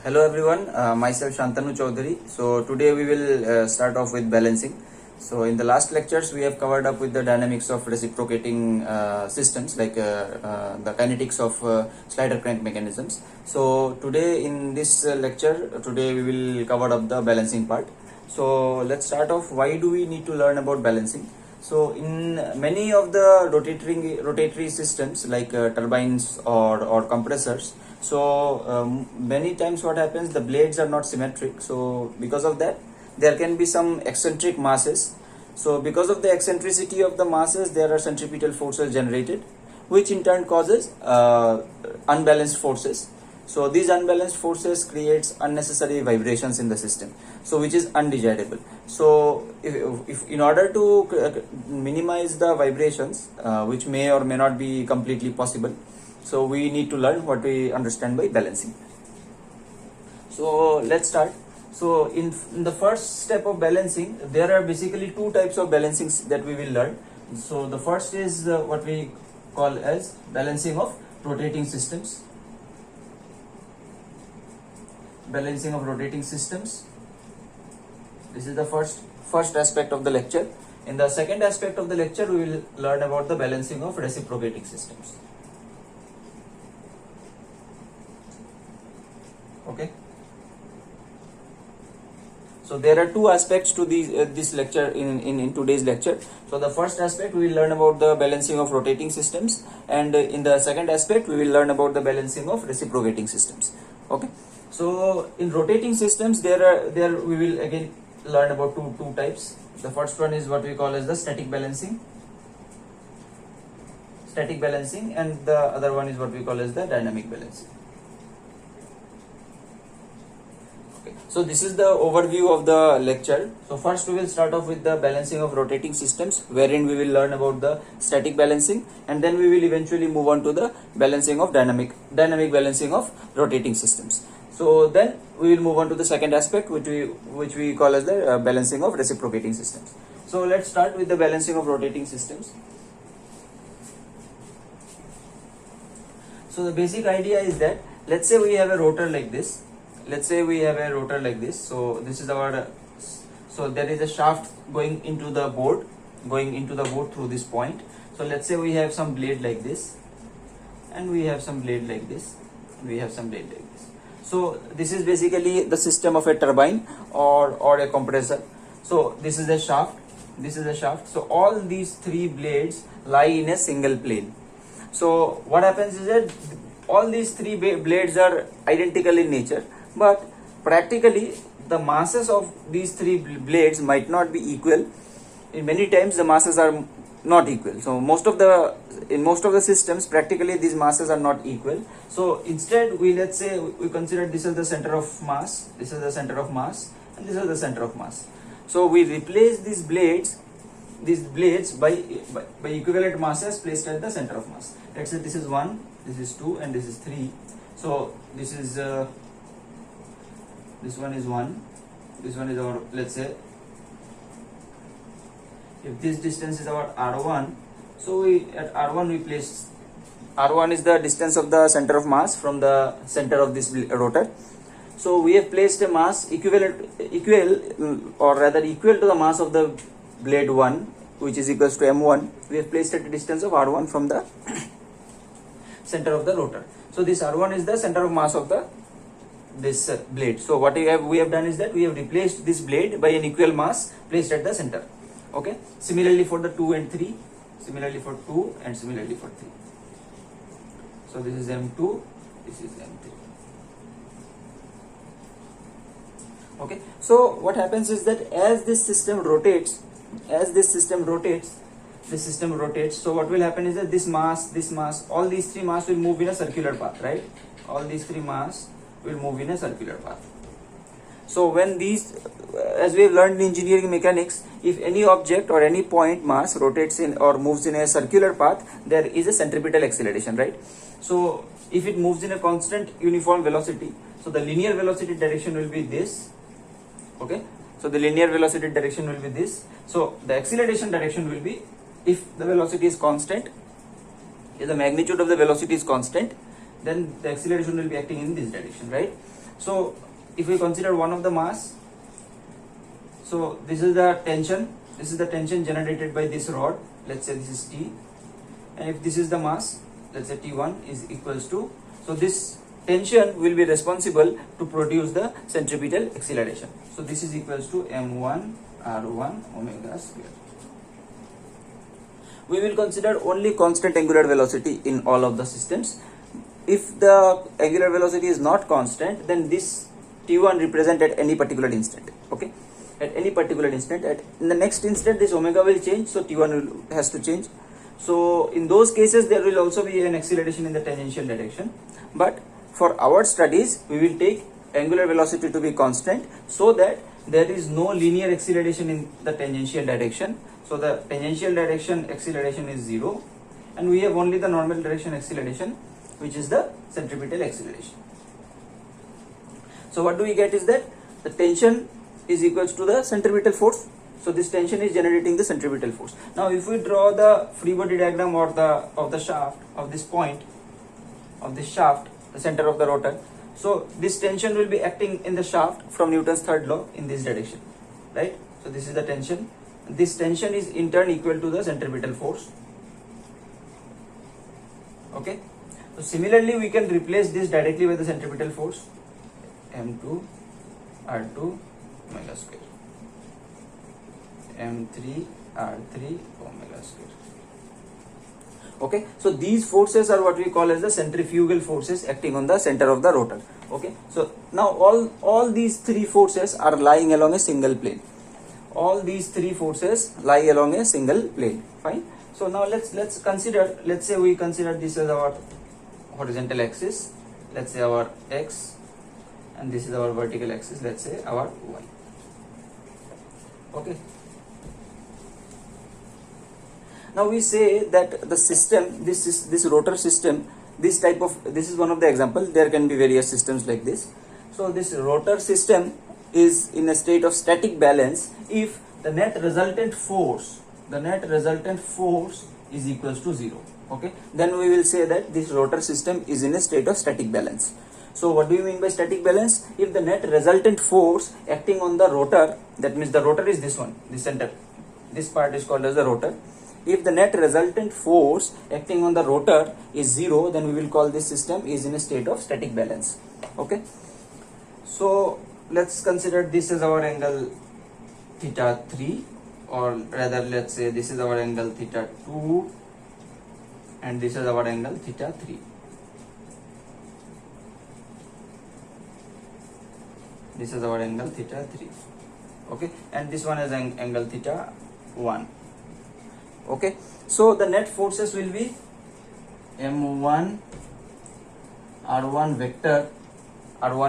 Hello everyone, myself Shantanu Chaudhary. So today we will start off with balancing. So in the last lectures we have covered up with the dynamics of reciprocating systems like the kinetics of slider crank mechanisms. So today in this lecture, today we will cover up the balancing part. So let's start off. Why do we need to learn about balancing? So in many of the rotatory systems like turbines or compressors, so many times what happens, the blades are not symmetric. So because of that there can be some eccentric masses. So because of the eccentricity of the masses there are centripetal forces generated, which in turn causes unbalanced forces. So these unbalanced forces creates unnecessary vibrations in the system, so which is undesirable. So if in order to minimize the vibrations, which may or may not be completely possible, so we need to learn what we understand by balancing. So let's start. So in the first step of balancing, there are basically two types of balancings that we will learn. So the first is what we call as balancing of rotating systems. Balancing of rotating systems. This is the first aspect of the lecture. In the second aspect of the lecture, we will learn about the balancing of reciprocating systems. Okay. So there are two aspects to this lecture in today's lecture. So the first aspect we will learn about the balancing of rotating systems, and in the second aspect we will learn about the balancing of reciprocating systems. Okay. So in rotating systems there we will again learn about two types. The first one is what we call as the static balancing, and the other one is what we call as the dynamic balancing. Okay. So this is the overview of the lecture. So first we will start off with the balancing of rotating systems, wherein we will learn about the static balancing, and then we will eventually move on to the balancing of dynamic balancing of rotating systems. So then we will move on to the second aspect, which we call as the balancing of reciprocating systems. So let's start with the balancing of rotating systems. So the basic idea is that, let's say we have a rotor like this. So this is our, so there is a shaft going into the board through this point. So let's say we have some blade like this, and we have some blade like this, and we have some blade like this. So this is basically the system of a turbine or a compressor. So this is a shaft. So all these three blades lie in a single plane. So what happens is that all these three blades are identical in nature, but practically the masses of these three blades might not be equal. In many times the masses are not equal. So in most of the systems practically these masses are not equal. So instead let's say we consider this as the center of mass, and this is the center of mass. So we replace these blades by equivalent masses placed at the center of mass. Let's say this is 1, this is 2, and this is 3. So this one is 1, this one is our, let's say if this distance is our R1, so at R1 we place, R1 is the distance of the center of mass from the center of this rotor. So we have placed a mass equal to the mass of the blade 1, which is equals to M1. We have placed at a distance of R1 from the center of the rotor. So this R1 is the center of mass of this blade. So what we have done is that we have replaced this blade by an equal mass placed at the center. Okay. Similarly for the 2 and 3, similarly for 2 and similarly for 3. So this is M2, this is M3. Okay. So what happens is that as this system rotates, so what will happen is that this mass, all these three mass will move in a circular path, right? All these three mass will move in a circular path. So when these, as we have learned in engineering mechanics, if any object or any point mass rotates in or moves in a circular path, there is a centripetal acceleration, right? So if it moves in a constant uniform velocity, so the linear velocity direction will be this. Okay. So the linear velocity direction will be this. So the acceleration direction will be, if the velocity is constant, if the magnitude of the velocity is constant, then the acceleration will be acting in this direction, right? So if we consider one of the mass, so this is the tension. This is the tension generated by this rod. Let's say this is T, and if this is the mass, let's say T1 is equals to, so this tension will be responsible to produce the centripetal acceleration. So this is equals to m1 r1 omega square. We will consider only constant angular velocity in all of the systems. If the angular velocity is not constant, then this T1 represent at any particular instant. Okay, at any particular instant. In the next instant, this omega will change, so T1 has to change. So in those cases, there will also be an acceleration in the tangential direction. But for our studies, we will take angular velocity to be constant, so that there is no linear acceleration in the tangential direction. So the tangential direction acceleration is 0, and we have only the normal direction acceleration, which is the centripetal acceleration. So what do we get is that the tension is equals to the centripetal force. So this tension is generating the centripetal force. Now if we draw the free body diagram or of the shaft of this point of this shaft, the center of the rotor, so this tension will be acting in the shaft from Newton's third law in this direction, right? So this is the tension. This tension is in turn equal to the centripetal force. Okay, so similarly we can replace this directly with the centripetal force, m2 r2 omega square, m3 r3 omega square. Okay, so these forces are what we call as the centrifugal forces acting on the center of the rotor. Okay, so now all these three forces are lying along a single plane. All these three forces lie along a single plane. Fine. So now let's consider, let's say we consider this as our horizontal axis, let's say our x, and this is our vertical axis, let's say our y. Okay, now we say that the system, this rotor system, this is one of the examples. There can be various systems like this. So this rotor system is in a state of static balance if the net resultant force is equals to 0. Okay, then we will say that this rotor system is in a state of static balance. So what do you mean by static balance? If the net resultant force acting on the rotor, that means the rotor is this one, the center, this part is called as the rotor. If the net resultant force acting on the rotor is 0, then we will call this system is in a state of static balance. Okay, so let's consider this as our angle theta 3, or rather let's say this is our angle theta 2, and this is our angle theta 3. This is our angle theta 3. Okay, and this one is angle theta 1. Okay, so the net forces will be m1 r1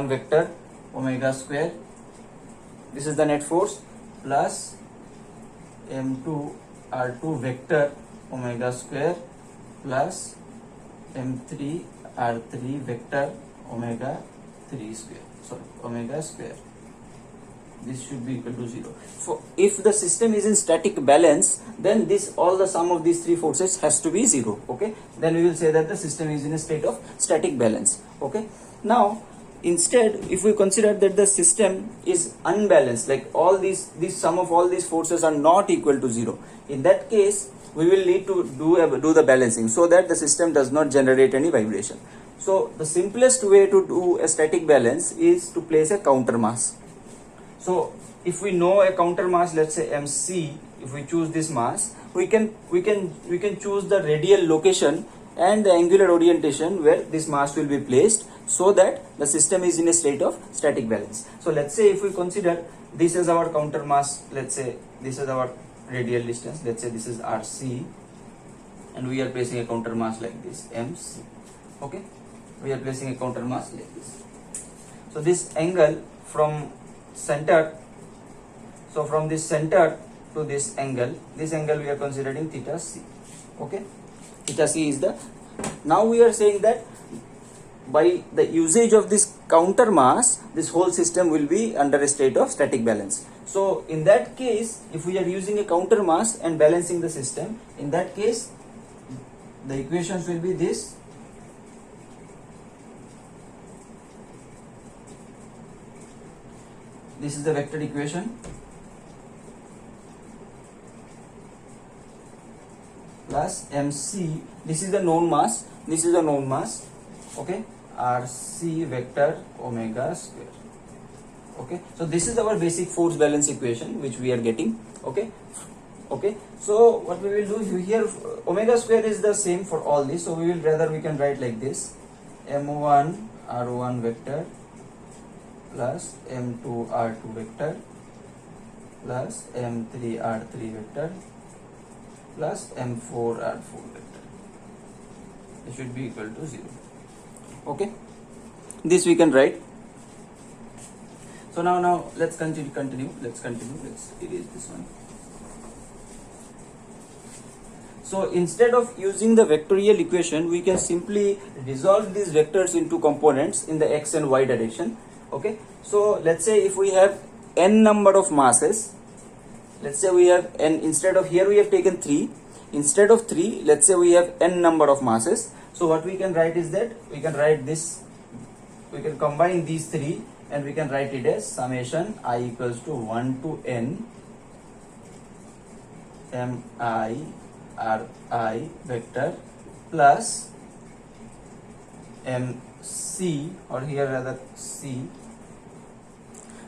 vector omega square, this is the net force, plus m2 r2 vector omega square plus m3 r3 vector omega 3 square, sorry, omega square. This should be equal to 0. So if the system is in static balance, then all the sum of these three forces has to be 0. Okay, then we will say that the system is in a state of static balance. Okay, now instead if we consider that the system is unbalanced, like all these sum of all these forces are not equal to 0, in that case we will need to do the balancing so that the system does not generate any vibration. So the simplest way to do a static balance is to place a counter mass. So if we know a counter mass, let's say mc, if we choose this mass, we can choose the radial location and the angular orientation where this mass will be placed, so that the system is in a state of static balance. So let's say if we consider this as our counter mass, let's say this is our radial distance, let's say this is rc, and we are placing a counter mass like this mc. Okay, we are placing a counter mass like this. So this angle from center, so from this center to this angle we are considering theta c. Okay, theta c is the, now we are saying that by the usage of this counter mass, this whole system will be under a state of static balance. So in that case, if we are using a counter mass and balancing the system, in that case the equations will be this. this is the vector equation plus MC, this is the known mass, this is the known mass, okay, RC vector omega square. Okay, so this is our basic force balance equation which we are getting. Okay, okay, so what we will do here, omega square is the same for all this, so we can write like this: M1 R1 vector plus M2 R2 vector plus M3 R3 vector plus M4 R4 vector. It should be equal to 0. Okay, this we can write. So now let's continue. Let's erase this one. So instead of using the vectorial equation, we can simply resolve these vectors into components in the x and y direction. Okay, so let's say if we have n number of masses, let's say we have n, instead of here we have taken 3, instead of 3, let's say we have n number of masses. So what we can write is that we can write this, we can combine these 3 and we can write it as summation I equals to 1 to n mi ri vector plus mc, or here rather c.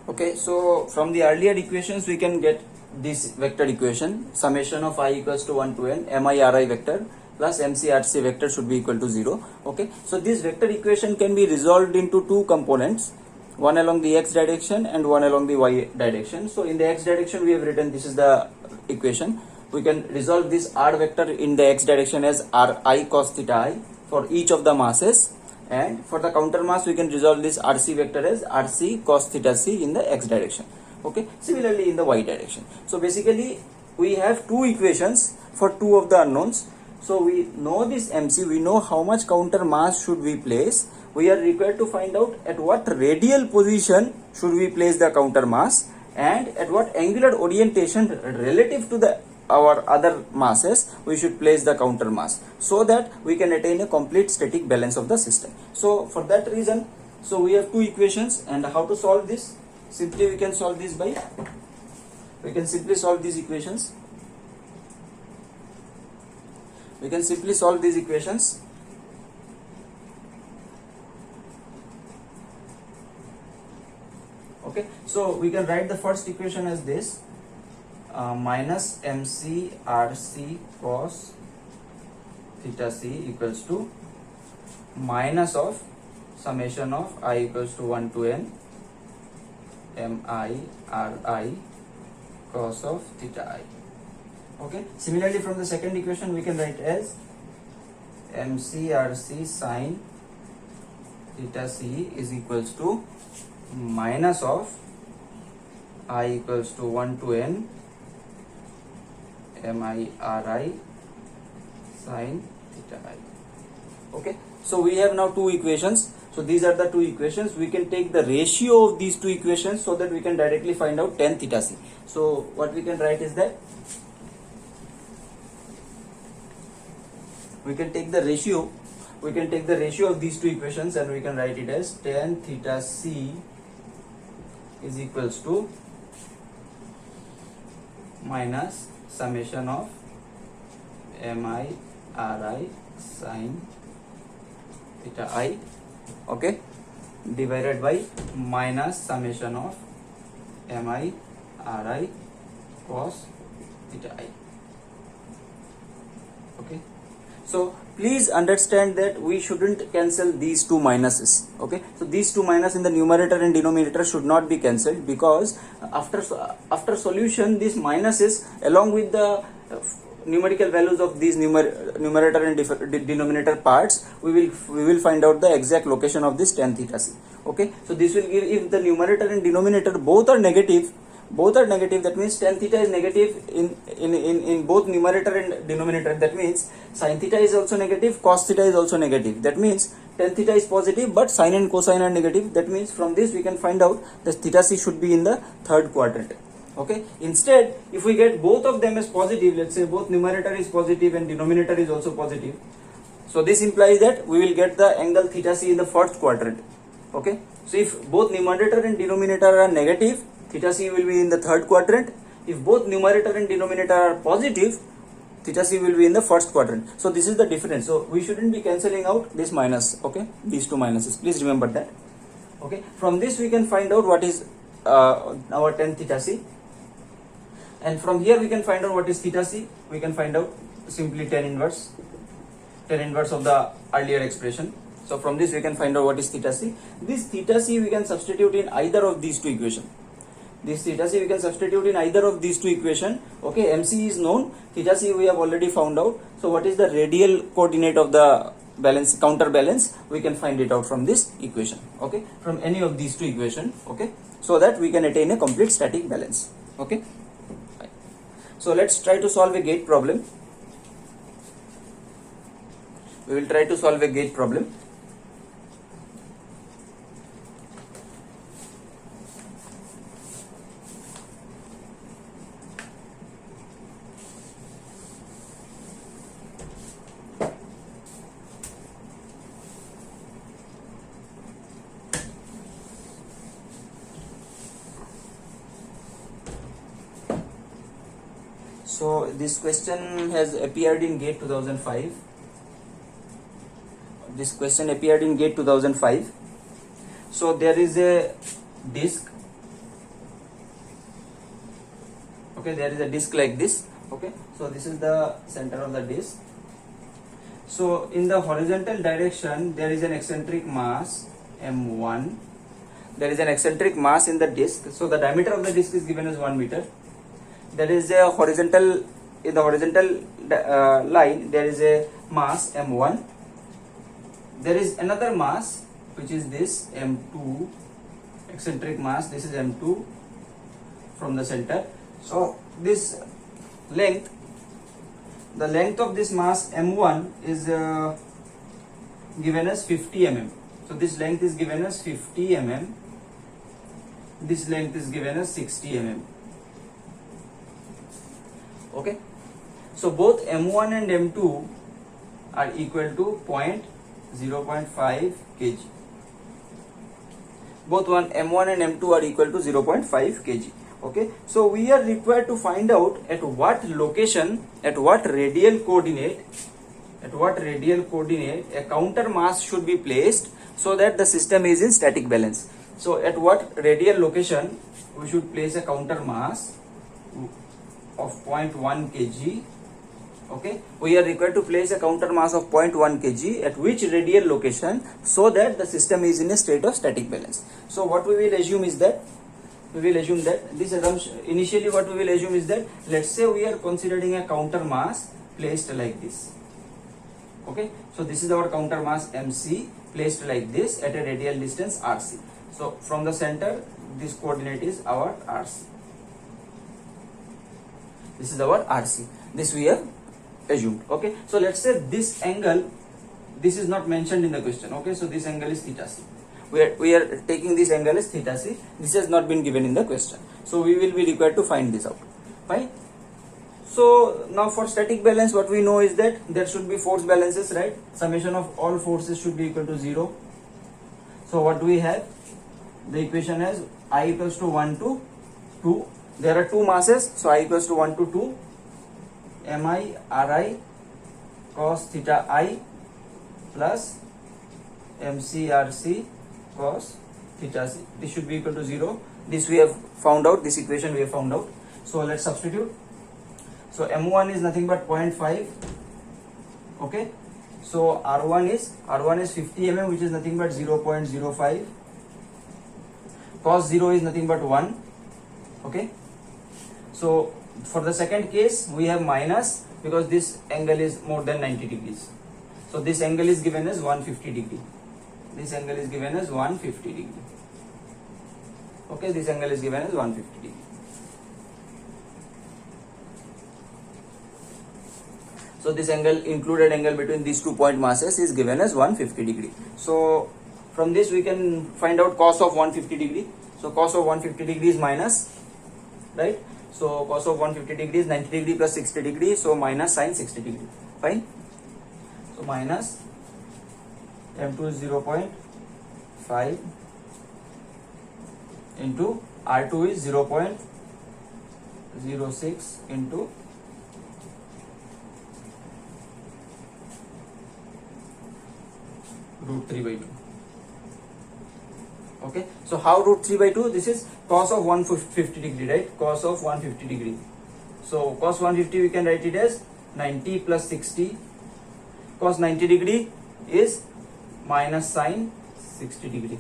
Okay, so from the earlier equations we can get this vector equation, summation of I equals to 1 to n mi ri vector plus mc rc vector should be equal to 0. Okay, so this vector equation can be resolved into two components, one along the x direction and one along the y direction. So in the x direction we have written, this is the equation. We can resolve this r vector in the x direction as ri cos theta I for each of the masses, and for the counter mass we can resolve this rc vector as rc cos theta c in the x direction. Okay, similarly in the y direction. So basically we have two equations for two of the unknowns. So we know this mc, we know how much counter mass should we place. We are required to find out at what radial position should we place the counter mass and at what angular orientation relative to the our other masses we should place the counter mass, so that we can attain a complete static balance of the system. So for that reason, so we have two equations, and how to solve this? Simply we can solve this by, we can simply solve these equations. We can simply solve these equations. Okay, so we can write the first equation as this, minus mc rc cos theta c equals to minus of summation of I equals to 1 to n mi ri cos of theta I. Okay, similarly from the second equation we can write as mc rc sin theta c is equals to minus of I equals to 1 to n mi ri sin theta I. Okay, so we have now two equations. So these are the two equations. We can take the ratio of these two equations so that we can directly find out tan theta c. So what we can write is that we can take the ratio, of these two equations and we can write it as tan theta c is equals to minus summation of mi ri sin theta I, okay, divided by minus summation of mi ri cos theta I. Okay, so please understand that we shouldn't cancel these two minuses. Okay, so these two minus in the numerator and denominator should not be cancelled, because after solution these minuses along with the numerical values of these numerator and denominator parts, we will find out the exact location of this tan theta c. Okay, so this will give, if the numerator and denominator both are negative, that means tan theta is negative in both numerator and denominator. That means sin theta is also negative, cos theta is also negative. That means tan theta is positive but sin and cosine are negative. That means from this we can find out that theta c should be in the third quadrant. Okay, instead if we get both of them as positive, let's say both numerator is positive and denominator is also positive, so this implies that we will get the angle theta c in the first quadrant. Okay, so if both numerator and denominator are negative, theta c will be in the third quadrant. If both numerator and denominator are positive, theta c will be in the first quadrant. So this is the difference. So we shouldn't be cancelling out this minus, okay, these two minuses, please remember that. Okay, from this we can find out what is our tan theta c, and from here we can find out what is theta c. We can find out simply tan inverse of the earlier expression. So from this we can find out what is theta c. This theta c we can substitute in either of these two equations. This theta c we can substitute in either of these two equations. Okay, MC is known, theta c we have already found out. So what is the radial coordinate of the balance, counterbalance? We can find it out from this equation. Okay, from any of these two equations. Okay, so that we can attain a complete static balance. Okay, so let's try to solve a gate problem. We will try to solve a gate problem. So this question has appeared in GATE 2005. This question appeared in GATE 2005. So there is a disk. Okay, there is a disk like this. Okay, so this is the center of the disk. So in the horizontal direction there is an eccentric mass m1. There is an eccentric mass in the disk. So the diameter of the disk is given as 1 meter. There is a horizontal, in the horizontal line there is a mass m1. There is another mass which is this m2, eccentric mass. This is m2 from the center. So this length, the length of this mass m1 is given as 50 mm. So this length is given as 50 mm. This length is given as 60 mm. Okay, so both m1 and m2 are equal to 0.5 kg. Both m1 and m2 are equal to 0.5 kg. Okay, so we are required to find out at what location, at what radial coordinate a counter mass should be placed so that the system is in static balance. So at what radial location we should place a counter mass of 0.1 kg. Okay, we are required to place a counter mass of 0.1 kg at which radial location so that the system is in a state of static balance. So what we will assume is that, this assumption, initially what we will assume is that, let's say we are considering a counter mass placed like this. Okay, so this is our counter mass MC placed like this at a radial distance RC. So from the center this coordinate is our RC. This is our RC. This we have assumed. Okay, so let's say this angle, this is not mentioned in the question. Okay, so this angle is theta c. We are taking this angle as theta c. This has not been given in the question. So we will be required to find this out. Fine. So now for static balance, what we know is that there should be force balances, right? Summation of all forces should be equal to 0. So what do we have? The equation has I equals to 1 to 2. There are two masses, so I equals to 1 to 2. Mi Ri cos theta I plus MC Rc cos theta c. This should be equal to 0. This we have found out. This equation we have found out. So let's substitute. So M1 is nothing but 0.5. Okay. So R1 is 50 mm, which is nothing but 0.05. Cos 0 is nothing but 1. Okay. So for the second case we have minus because this angle is more than 90 degrees. So this angle is given as 150 degree. This angle is given as 150 degree. Okay, this angle is given as 150 degree. So this angle, included angle between these 2 point masses, is given as 150 degree. So from this we can find out cos of 150 degree. So cos of 150 degree is minus, right? So cos of 150 degree is 90 degree plus 60 degree. So minus sin 60 degree. Fine. So minus M2 is 0.5. into R2 is 0.06 into root 3 by 2. Okay, so how root 3 by 2? This is cos of 150 degree, right? Cos of 150 degree. So cos 150 we can write it as 90 plus 60. Cos 90 degree is minus sin 60 degree.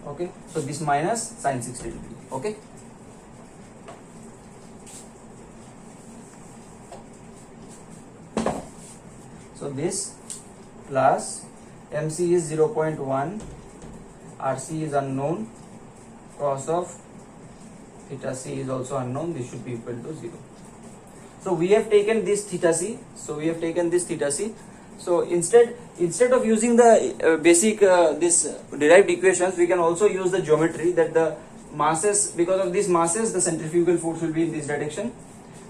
Okay, so this minus sin 60 degree. Okay, so this plus MC is 0.1, RC is unknown, cos of theta C is also unknown. This should be equal to 0. So we have taken this theta C. So instead of using the basic this derived equations, we can also use the geometry that the masses, because of these masses the centrifugal force will be in this direction,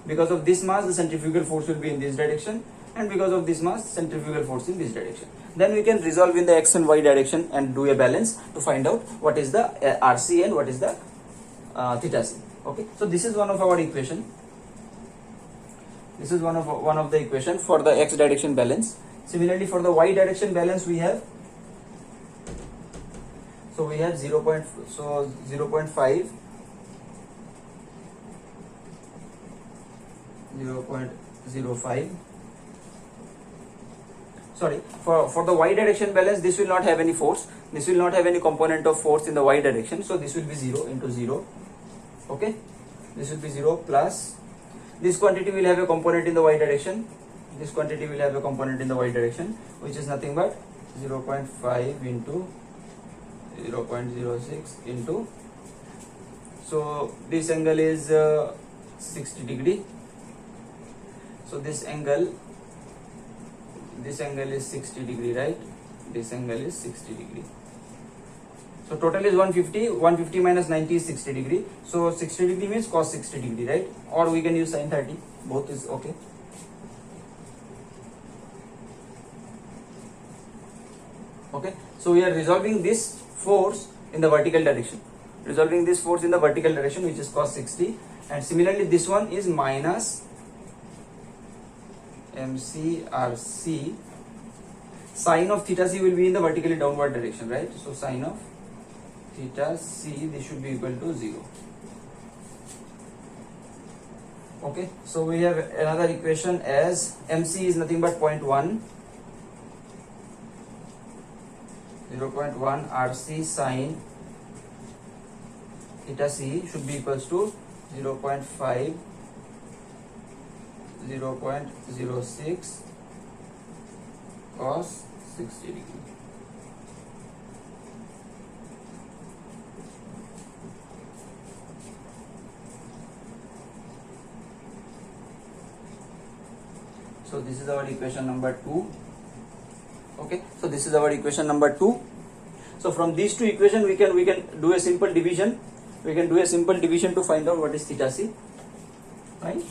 because of this mass the centrifugal force will be in this direction, and because of this mass centrifugal force in this direction. Then we can resolve in the x and y direction and do a balance to find out what is the RC and what is the theta C. Okay, so this is one of our equation. This is one of the equation for the x direction balance. Similarly, for the y direction balance, we have 0.5, 0.05. Sorry, for the y direction balance, this will not have any force. This will not have any component of force in the y direction. So this will be 0 into 0. Okay, this will be 0 plus this quantity will have a component in the y direction. This quantity will have a component in the y direction, which is nothing but 0.5 into 0.06 into, so this angle is 60 degree. So this angle is 60 degree, right? This angle is 60 degree. So total is 150 minus 90 is 60 degree. So 60 degree means cos 60 degree, right? Or we can use sin 30, both is okay. Okay, so we are resolving this force in the vertical direction, which is cos 60, and similarly this one is minus MCRC. Sine of theta C will be in the vertically downward direction, right? So sine of theta C, this should be equal to 0. Okay, so we have another equation as MC is nothing but 0.1, 0.1 RC sine theta C should be equals to 0.5, 0.06 cos 60 degree. So this is our equation number 2. Okay, so this is our equation number 2. So from these two equations we can do a simple division. We can do a simple division to find out what is theta C, right?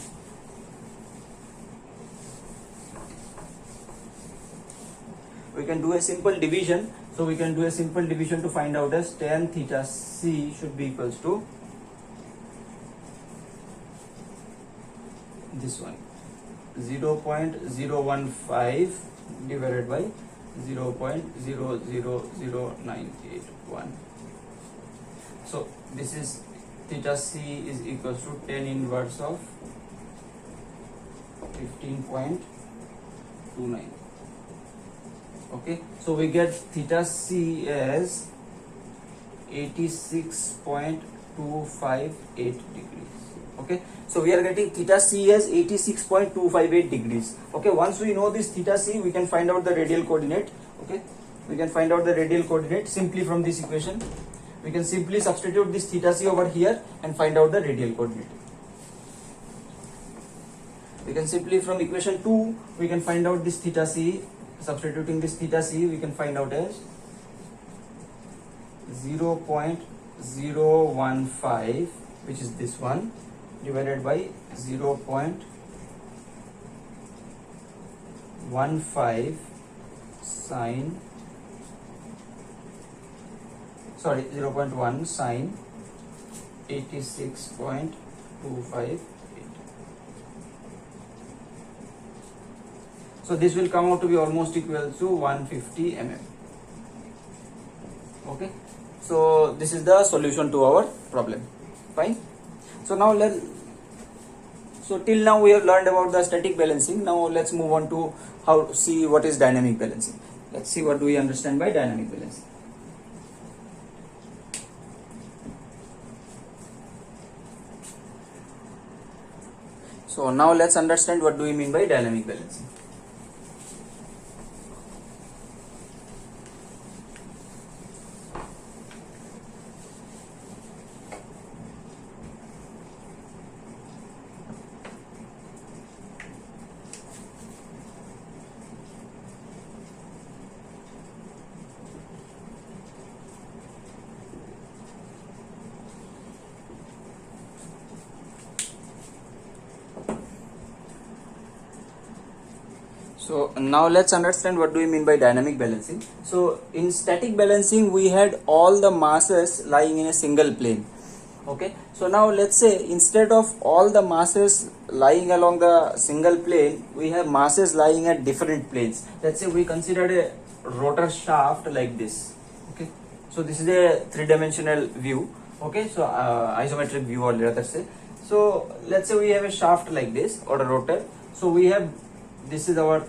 We can do a simple division. So we can do a simple division to find out as tan theta C should be equals to this one, 0.015 divided by 0.000981. So this is theta C is equals to tan inverse of 15.29. Okay, so we get theta C as 86.258 degrees. Okay, so we are getting theta C as 86.258 degrees. Okay, once we know this theta C, we can find out the radial coordinate. Okay, we can find out the radial coordinate simply from this equation. We can simply substitute this theta C over here and find out the radial coordinate. We can simply from equation 2 we can find out this theta C. Substituting this theta C, we can find out as 0.015, which is this one, divided by 0.15 sine, sorry, 0.1 sine 86.258. So this will come out to be almost equal to 150 mm. Okay, so this is the solution to our problem. Fine. So now till now we have learned about the static balancing. Now let's move on to see what is dynamic balancing. Let's see what do we understand by dynamic balancing. So now let's understand what do we mean by dynamic balancing. So now let's understand what do we mean by dynamic balancing. So in static balancing we had all the masses lying in a single plane. Okay, so now let's say instead of all the masses lying along the single plane, we have masses lying at different planes. Let's say we considered a rotor shaft like this. Okay, so this is a three-dimensional view. Okay, so isometric view, or rather say. So let's say we have a shaft like this or a rotor. So we have, this is our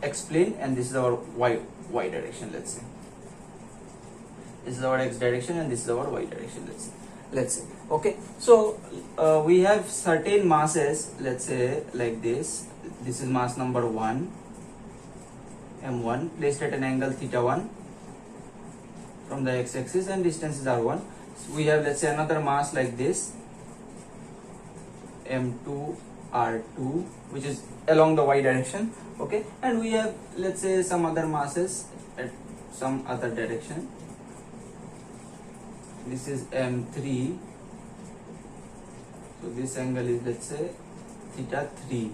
x plane and this is our y direction. Let's say this is our x direction and this is our y direction. Let's say okay, so we have certain masses, let's say like this. This is mass number 1, m1, placed at an angle θ1 from the x-axis, and distance is r1. So we have, let's say, another mass like this, m2, r2, which is along the y direction. Okay, and we have, let's say, some other masses at some other direction. This is m3, so this angle is, let's say, θ3.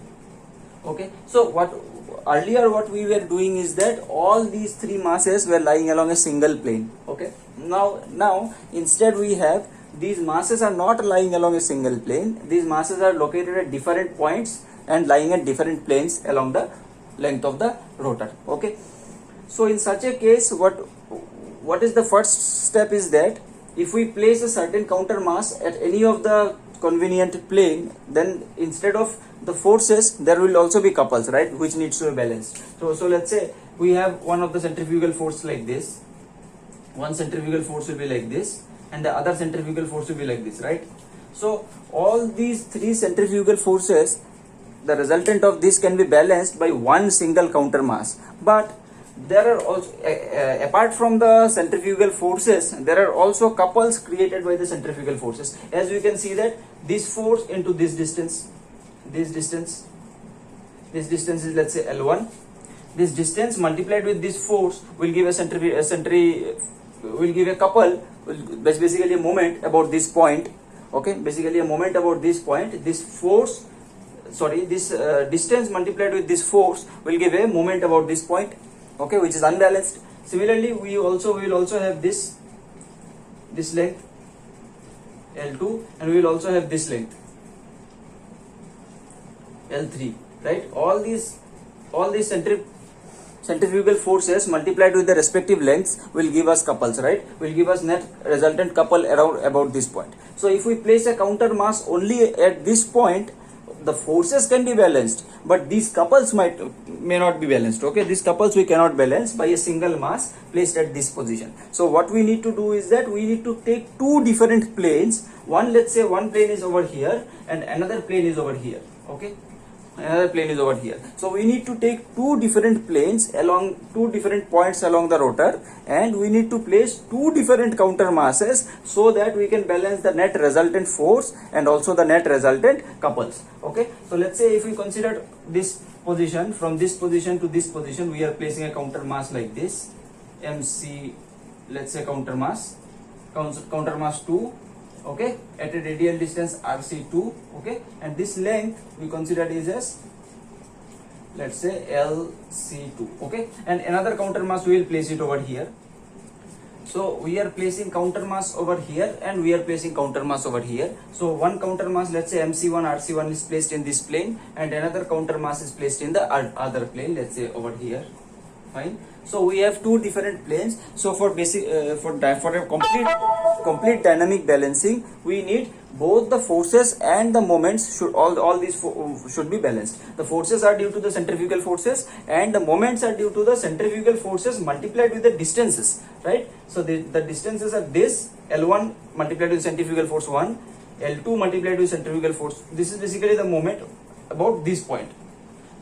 Okay, so what we were doing is that all these three masses were lying along a single plane. Okay, now instead we have, these masses are not lying along a single plane. These masses are located at different points and lying at different planes along the length of the rotor. Okay, so in such a case, what is the first step is that if we place a certain counter mass at any of the convenient plane, then instead of the forces, there will also be couples, right, which needs to be balanced. So let's say we have one of the centrifugal force like this, one centrifugal force will be like this, and the other centrifugal force will be like this, right? So all these three centrifugal forces, the resultant of this can be balanced by one single counter mass. But there are also, apart from the centrifugal forces, there are also couples created by the centrifugal forces. As we can see that this force into this distance is, let's say, L1. This distance multiplied with this force will give will give a couple, basically a moment about this point. Okay, basically a moment about this point. This force, this distance multiplied with this force will give a moment about this point. Okay, which is unbalanced. Similarly, we will also have this length L2, and we will also have this length L3, right? All these centrifugal forces multiplied with the respective lengths will give us couples, right? Will give us net resultant couple around about this point. So if we place a counter mass only at this point, the forces can be balanced, but these couples may not be balanced. Okay, these couples we cannot balance by a single mass placed at this position. So what we need to do is that we need to take two different planes. Let's say one plane is over here and another plane is over here. Okay, another plane is over here. So we need to take two different planes along two different points along the rotor, and we need to place two different counter masses so that we can balance the net resultant force and also the net resultant couples. Okay, so let's say if we consider this position, from this position to this position, we are placing a counter mass like this, MC, let's say counter mass 2. Okay, at a radial distance RC2. Okay, and this length we consider is as, let's say, LC2. Okay, and another counter mass we will place it over here. So we are placing counter mass over here and we are placing counter mass over here. So one counter mass, let's say MC1 RC1 is placed in this plane and another counter mass is placed in the other plane, let's say over here. Fine. So we have two different planes. So for basic for a complete dynamic balancing, we need both the forces and the moments should all these should be balanced. The forces are due to the centrifugal forces and the moments are due to the centrifugal forces multiplied with the distances, right? So the distances are this L1 multiplied with centrifugal force 1, L2 multiplied with centrifugal force. This is basically the moment about this point.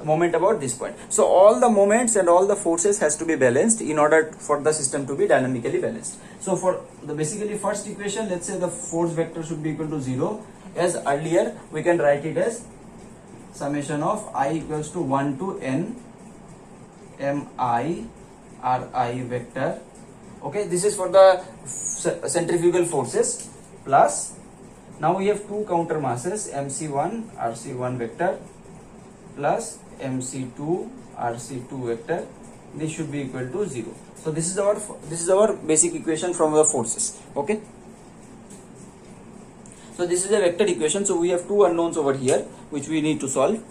Moment about this point. So all the moments and all the forces has to be balanced in order for the system to be dynamically balanced. So for the basically first equation, let's say the force vector should be equal to 0. As earlier, we can write it as summation of I equals to 1 to n mi ri vector. Okay, this is for the centrifugal forces plus now we have two counter masses mc1 rc1 vector plus mc2 rc2 vector. This should be equal to 0. So this is our basic equation from the forces. Okay, so this is a vector equation. So we have two unknowns over here which we need to solve.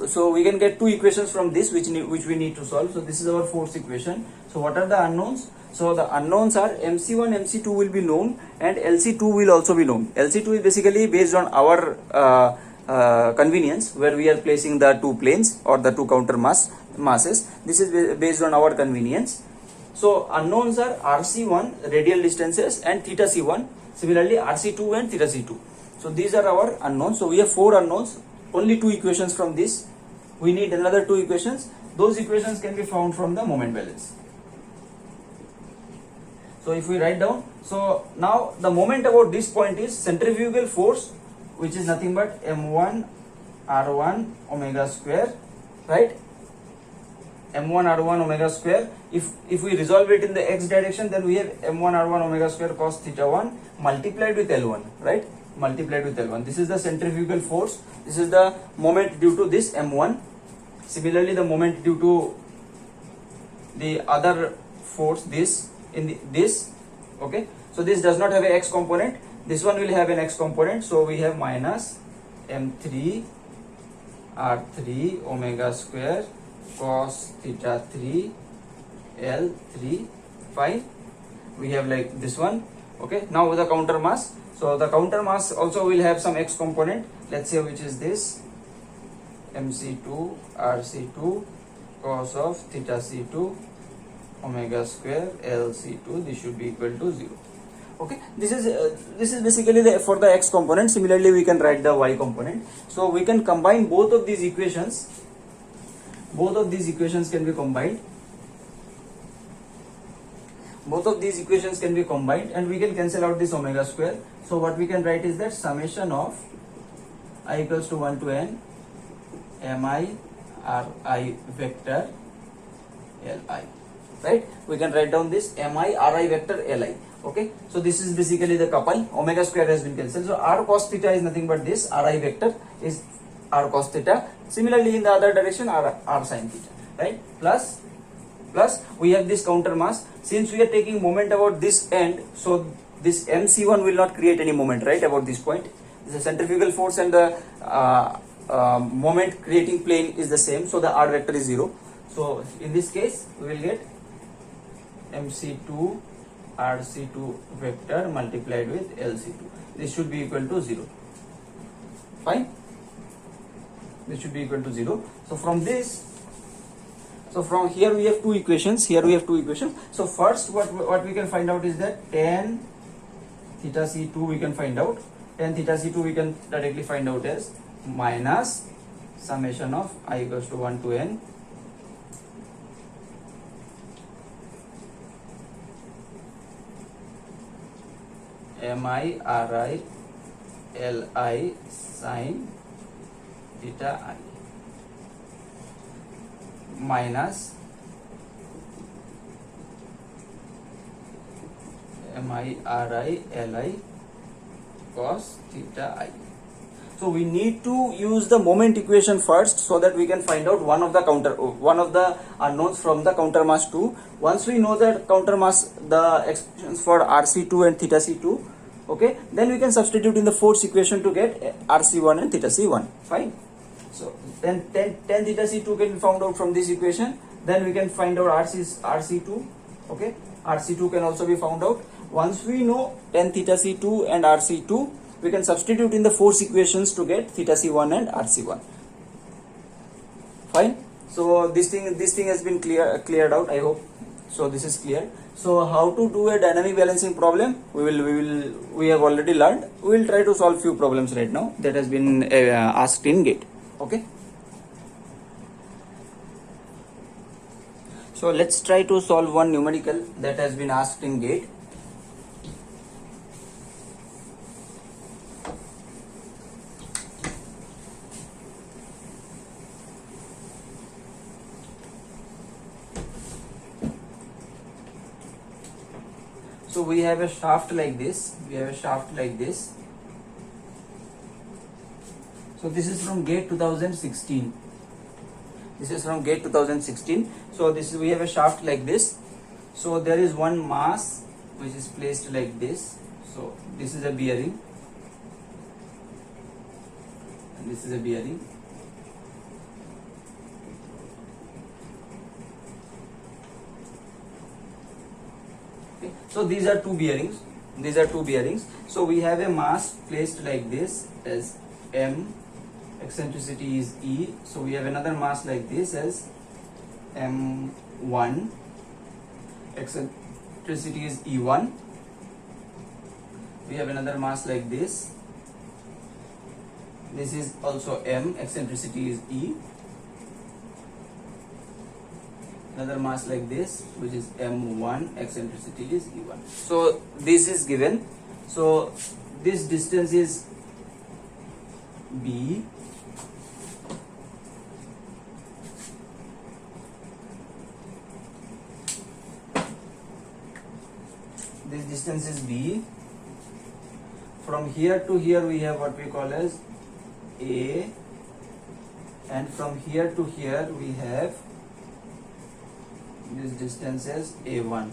So we can get two equations from this which we need to solve. So this is our force equation. So what are the unknowns? So the unknowns are MC1, MC2 will be known and LC2 will also be known. LC2 is basically based on our convenience, where we are placing the two planes or the two counter masses. This is based on our convenience. So unknowns are RC1 radial distances and theta C1. Similarly RC2 and theta C2. So these are our unknowns. So we have four unknowns. Only two equations from this. We need another two equations. Those equations can be found from the moment balance. So if we write down, so now the moment about this point is centrifugal force, which is nothing but m1 r1 omega square, right? m1 r1 omega square. If we resolve it in the x direction, then we have m1 r1 omega square cos theta 1 multiplied with L1, right? Multiplied with L1. This is the centrifugal force. This is the moment due to this m1. Similarly, the moment due to the other force, this this. Okay, so this does not have an x component. This one will have an x component. So we have minus m3 r3 omega square cos theta 3 L3. Fine. We have like this one. Okay, now with the counter mass. So the counter mass also will have some x component. Let's say which is this mc2 rc2 cos of theta c2 omega square lc2. This should be equal to 0. Okay, this is basically for the x component. Similarly, we can write the y component. So we can combine both of these equations. Both of these equations can be combined. Both of these equations can be combined and we can cancel out this omega square. So what we can write is that summation of I equals to 1 to n mi ri vector li. Right? We can write down this mi ri vector li. Okay. So this is basically the couple. Omega square has been cancelled. So r cos theta is nothing but this. Ri vector is r cos theta. Similarly, in the other direction, r sin theta. Right? Plus we have this counter mass. Since we are taking moment about this end, so this mc1 will not create any moment, right, about this point. The centrifugal force and the moment creating plane is the same, so the r vector is 0. So in this case we will get mc2 rc2 vector multiplied with lc2. This should be equal to 0. Fine, this should be equal to 0. So from this, so from here we have two equations. Here we have two equations. So first what we can find out is that tan theta c2 we can find out. Tan theta c2 we can directly find out as minus summation of I equals to 1 to n mi ri li sin theta I minus mi ri li cos theta I. So we need to use the moment equation first so that we can find out one of the unknowns from the counter mass 2. Once we know that counter mass, the expressions for RC2 and theta C2, okay, then we can substitute in the force equation to get RC1 and theta C1. Fine. So then tan theta C2 can be found out from this equation. Then we can find out RC2. Okay, RC2 can also be found out. Once we know tan theta C2 and RC2, we can substitute in the force equations to get theta C1 and RC1. Fine. So this thing has been cleared out, I hope. So this is clear. So how to do a dynamic balancing problem, we have already learned. We will try to solve few problems right now that has been asked in GATE. Okay. So let's try to solve one numerical that has been asked in GATE. So we have a shaft like this. So this is from GATE 2016. So we have a shaft like this. So there is one mass which is placed like this. So this is a bearing, and this is a bearing. Okay. So these are two bearings. So we have a mass placed like this as M, eccentricity is E. So we have another mass like this as M1, eccentricity is E1. We have another mass like this. This is also M, eccentricity is E. Another mass like this, which is M1, eccentricity is E1. So this is given. So this distance is B. This distance is B. From here to here we have what we call as A, and from here to here we have this distance as A1.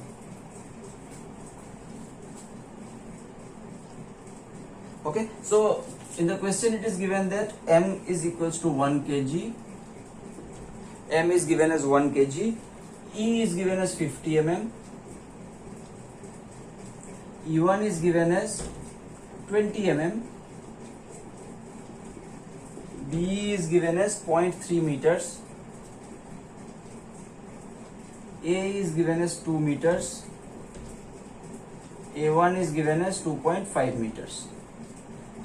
Okay, so in the question it is given that M is equals to 1 kg. M is given as 1 kg. E is given as 50 mm. E1 is given as 20 mm. B is given as 0.3 meters. A is given as 2 meters. A1 is given as 2.5 meters.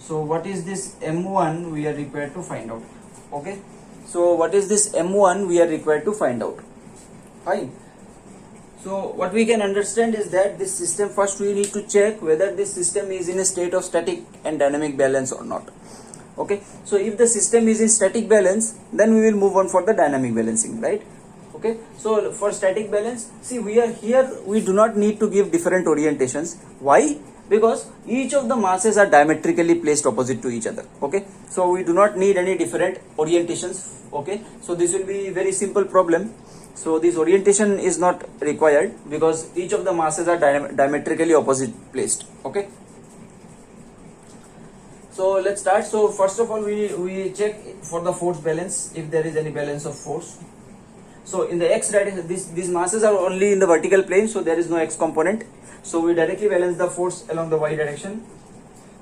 So what is this M1 we are required to find out? Okay. So what is this M1 we are required to find out? Fine. So what we can understand is that this system, first we need to check whether this system is in a state of static and dynamic balance or not. Okay. So if the system is in static balance, then we will move on for the dynamic balancing, right? Okay. So for static balance, see, we are here, we do not need to give different orientations. Why? Because each of the masses are diametrically placed opposite to each other. Okay. So we do not need any different orientations. Okay. So this will be very simple problem. So this orientation is not required because each of the masses are diametrically opposite placed. Okay. So let's start. So first of all, we check for the force balance, if there is any balance of force. So in the x direction, these masses are only in the vertical plane, so there is no x component. So we directly balance the force along the y direction.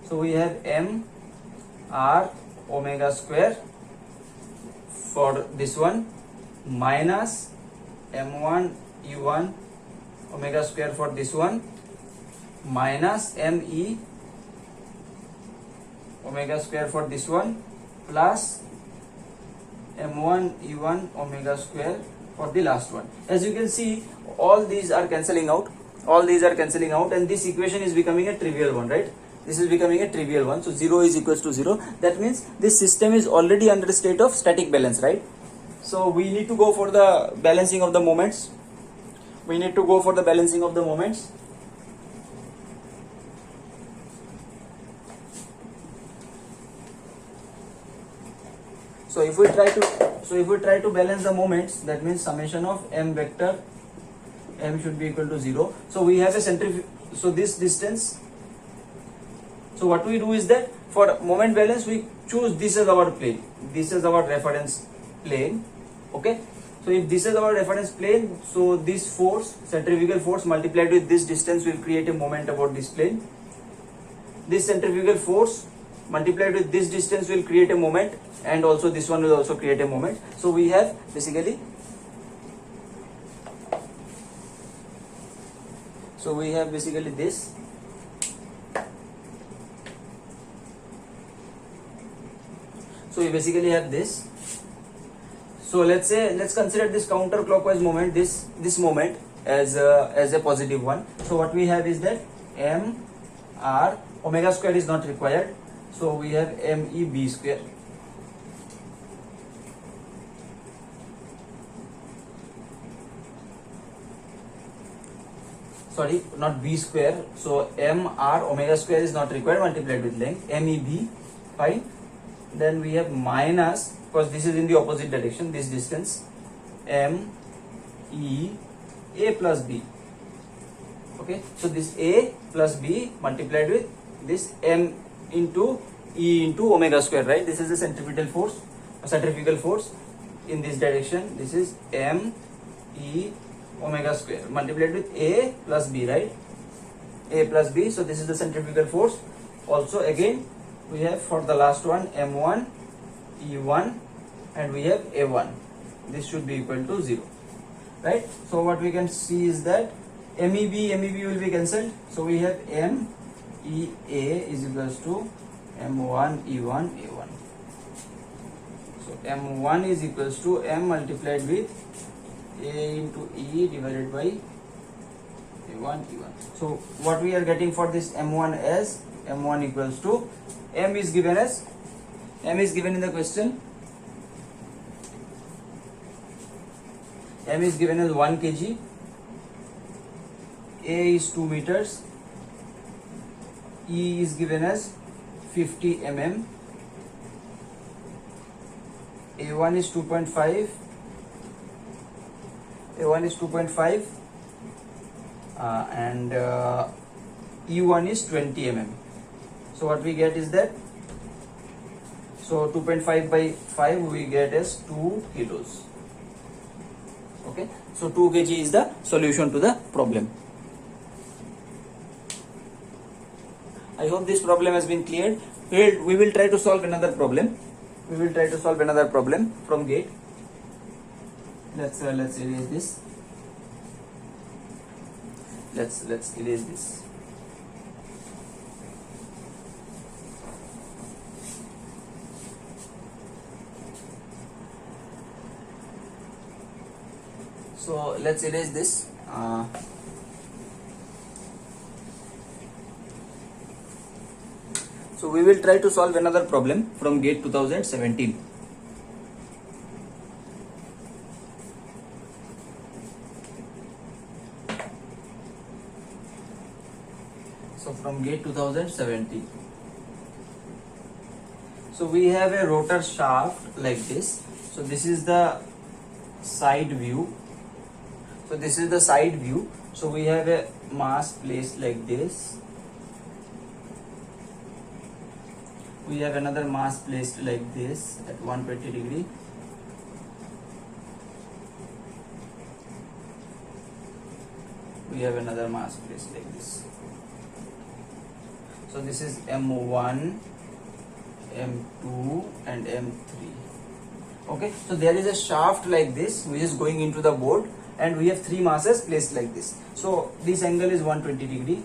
So we have M R omega square for this one minus M1 E1 omega square for this one minus ME omega square for this one plus M1 E1 omega square for the last one. As you can see, all these are cancelling out. And this equation is becoming a trivial one, right? This is becoming a trivial one. So 0 is equals to 0. That means this system is already under a state of static balance, right? So we need to go for the balancing of the moments. So if we try to balance the moments, that means summation of m vector m should be equal to 0. So we have a so this distance. So what we do is that for moment balance we choose this as our plane. This is our reference plane. Okay. So if this is our reference plane, so this force, centrifugal force multiplied with this distance will create a moment about this plane. This centrifugal force multiplied with this distance will create a moment, and also this one will also create a moment. So we have basically this. So we basically have this. So let's consider this counterclockwise moment, this moment as a positive one. So what we have is that m r, omega square is not required. So we have m e b square. Sorry, not b square. So m r, omega square is not required, multiplied with length, m e b, fine. Then we have minus, because this is in the opposite direction, this distance, m e a plus b. Okay, so this a plus b multiplied with this m into e into omega square, right? This is the centrifugal force in this direction. This is m e omega square multiplied with a plus b, right? A plus b. So this is the centrifugal force. Also again we have for the last one m1 e1 and we have a1. This should be equal to 0, right? So what we can see is that MEB will be cancelled. So we have m e a is equals to m1 e1 a1. So m1 is equals to m multiplied with a into e divided by a1 e1. So what we are getting for this m1 as m1 equals to m is given in the question. M is given as 1 kg, A is 2 meters, E is given as 50 mm, A1 is 2.5, and E1 is 20 mm. So what we get is that, so 2.5 by 5 we get as 2 kilos. Okay, so 2 kg is the solution to the problem. I hope this problem has been cleared. We will try to solve another problem. From gate. Let's erase this. Let's erase this. So let's erase this. So we will try to solve another problem from GATE 2017. So from GATE 2017. So we have a rotor shaft like this. So this is the side view. So we have a mass placed like this. We have another mass placed like this at 120 degree. We have another mass placed like this. So this is M1, M2 and M3. Okay, so there is a shaft like this which is going into the board, and we have 3 masses placed like this. So this angle is 120 degree.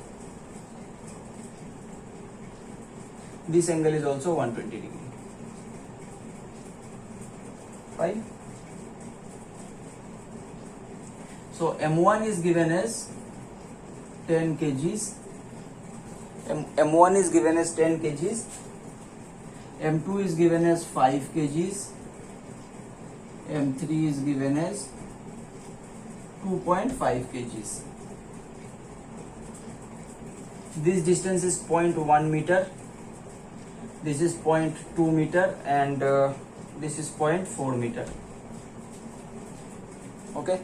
This angle is also 120 degree. Fine. So M1 is given as 10 kgs. M1 is given as 10 kgs. M2 is given as 5 kgs. M3 is given as 2.5 kgs. This distance is 0.1 meter. This is 0.2 meter, and this is 0.4 meter. Okay,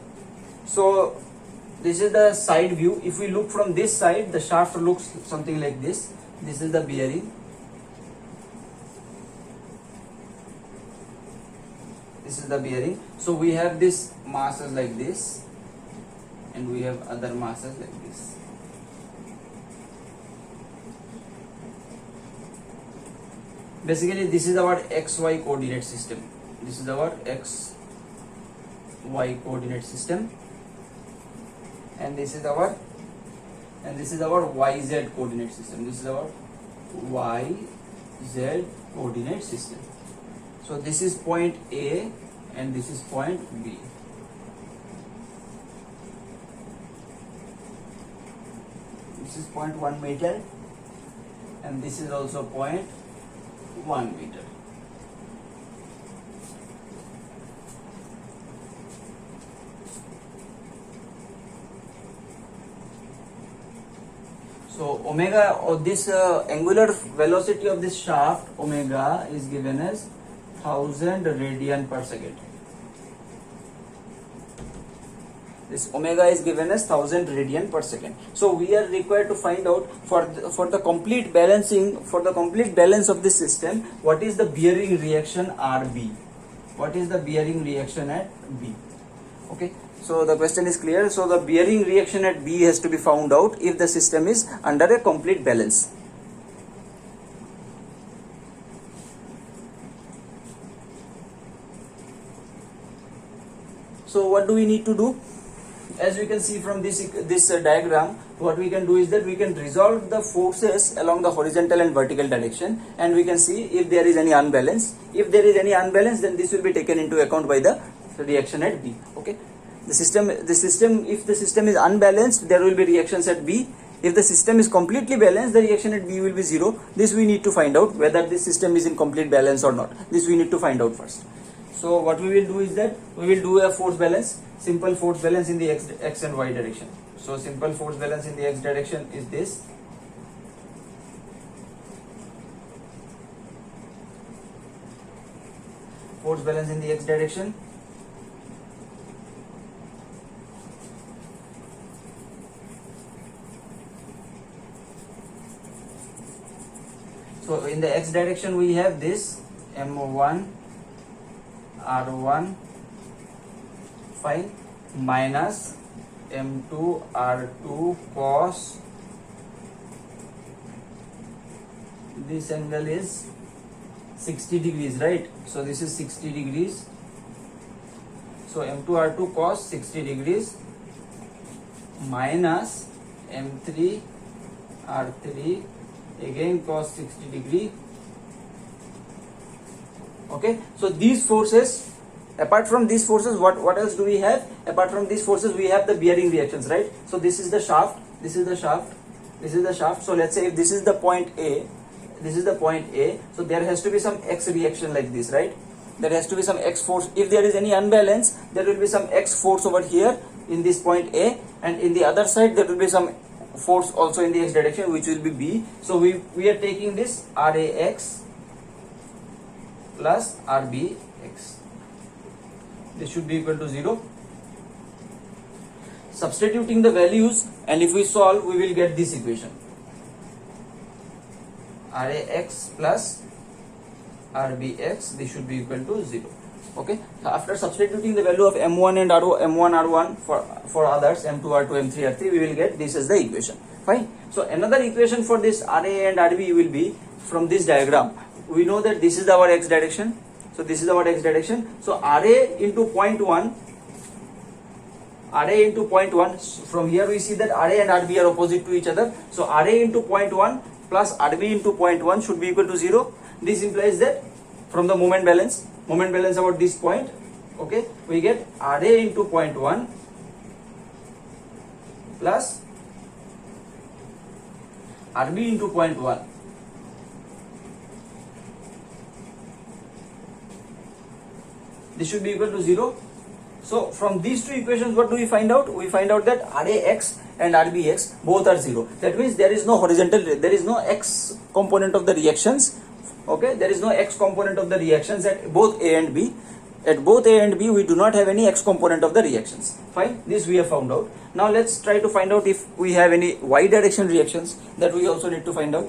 so this is the side view. If we look from this side, the shaft looks something like this. This is the bearing. This is the bearing. So we have this masses like this, and we have other masses like this. Basically, this is our XY coordinate system. This is our XY coordinate system, and this is our YZ coordinate system. This is our YZ coordinate system. So this is point A and this is point B. This is 0.1 meter and this is also 0.1 meter. So omega, or this angular velocity of this shaft, omega, is given as 1000 radian per second. This omega is given as 1000 radian per second. So we are required to find out for the complete balancing, for the complete balance of this system, what is the bearing reaction RB? What is the bearing reaction at B? Okay. So the question is clear. So the bearing reaction at B has to be found out if the system is under a complete balance. So what do we need to do? As we can see from this diagram, what we can do is that we can resolve the forces along the horizontal and vertical direction, and we can see if there is any unbalance. If there is any unbalance, then this will be taken into account by the reaction at B. Okay. If the system is unbalanced, there will be reactions at B. If the system is completely balanced, the reaction at B will be 0. This we need to find out whether this system is in complete balance or not. This we need to find out first. So what we will do is that we will do a force balance, simple force balance in the x and y direction. So simple force balance in the x direction is this. Force balance in the x direction. So in the x direction we have this M1 R1 fine minus M2 R2 cos, this angle is 60 degrees, right? So this is 60 degrees. So M2 R2 cos 60 degrees minus M3 R3 again cos 60 degree. Okay, so these forces, apart from these forces, what else do we have? Apart from these forces, we have the bearing reactions, right? So this is the shaft, this is the shaft, this is the shaft. So let's say if this is the point A, this is the point A, so there has to be some X reaction like this, right? There has to be some X force. If there is any unbalance, there will be some X force over here in this point A, and in the other side there will be some force also in the X direction, which will be B. So we are taking this RAX plus RBX. This should be equal to 0. Substituting the values, and if we solve, we will get this equation. RAX plus RBX, this should be equal to 0. Okay. So after substituting the value of M1 and M1 R1 for others, M2 R2, M3 R3, we will get this as the equation. Fine. So another equation for this RA and RB will be from this diagram. We know that this is our X direction. So this is our X direction. So RA into 0.1, RA into 0.1, from here we see that RA and RB are opposite to each other. So RA into 0.1 plus RB into 0.1 should be equal to 0. This implies that from the moment balance about this point, okay, we get RA into 0.1 plus RB into 0.1. This should be equal to 0. So from these two equations, what do we find out? We find out that RAX and RBX both are 0. That means there is no horizontal, there is no X component of the reactions Okay, there is no x component of the reactions at both A and B. At both A and B, we do not have any x component of the reactions. Fine, this we have found out. Now let's try to find out if we have any y direction reactions. That we also need to find out.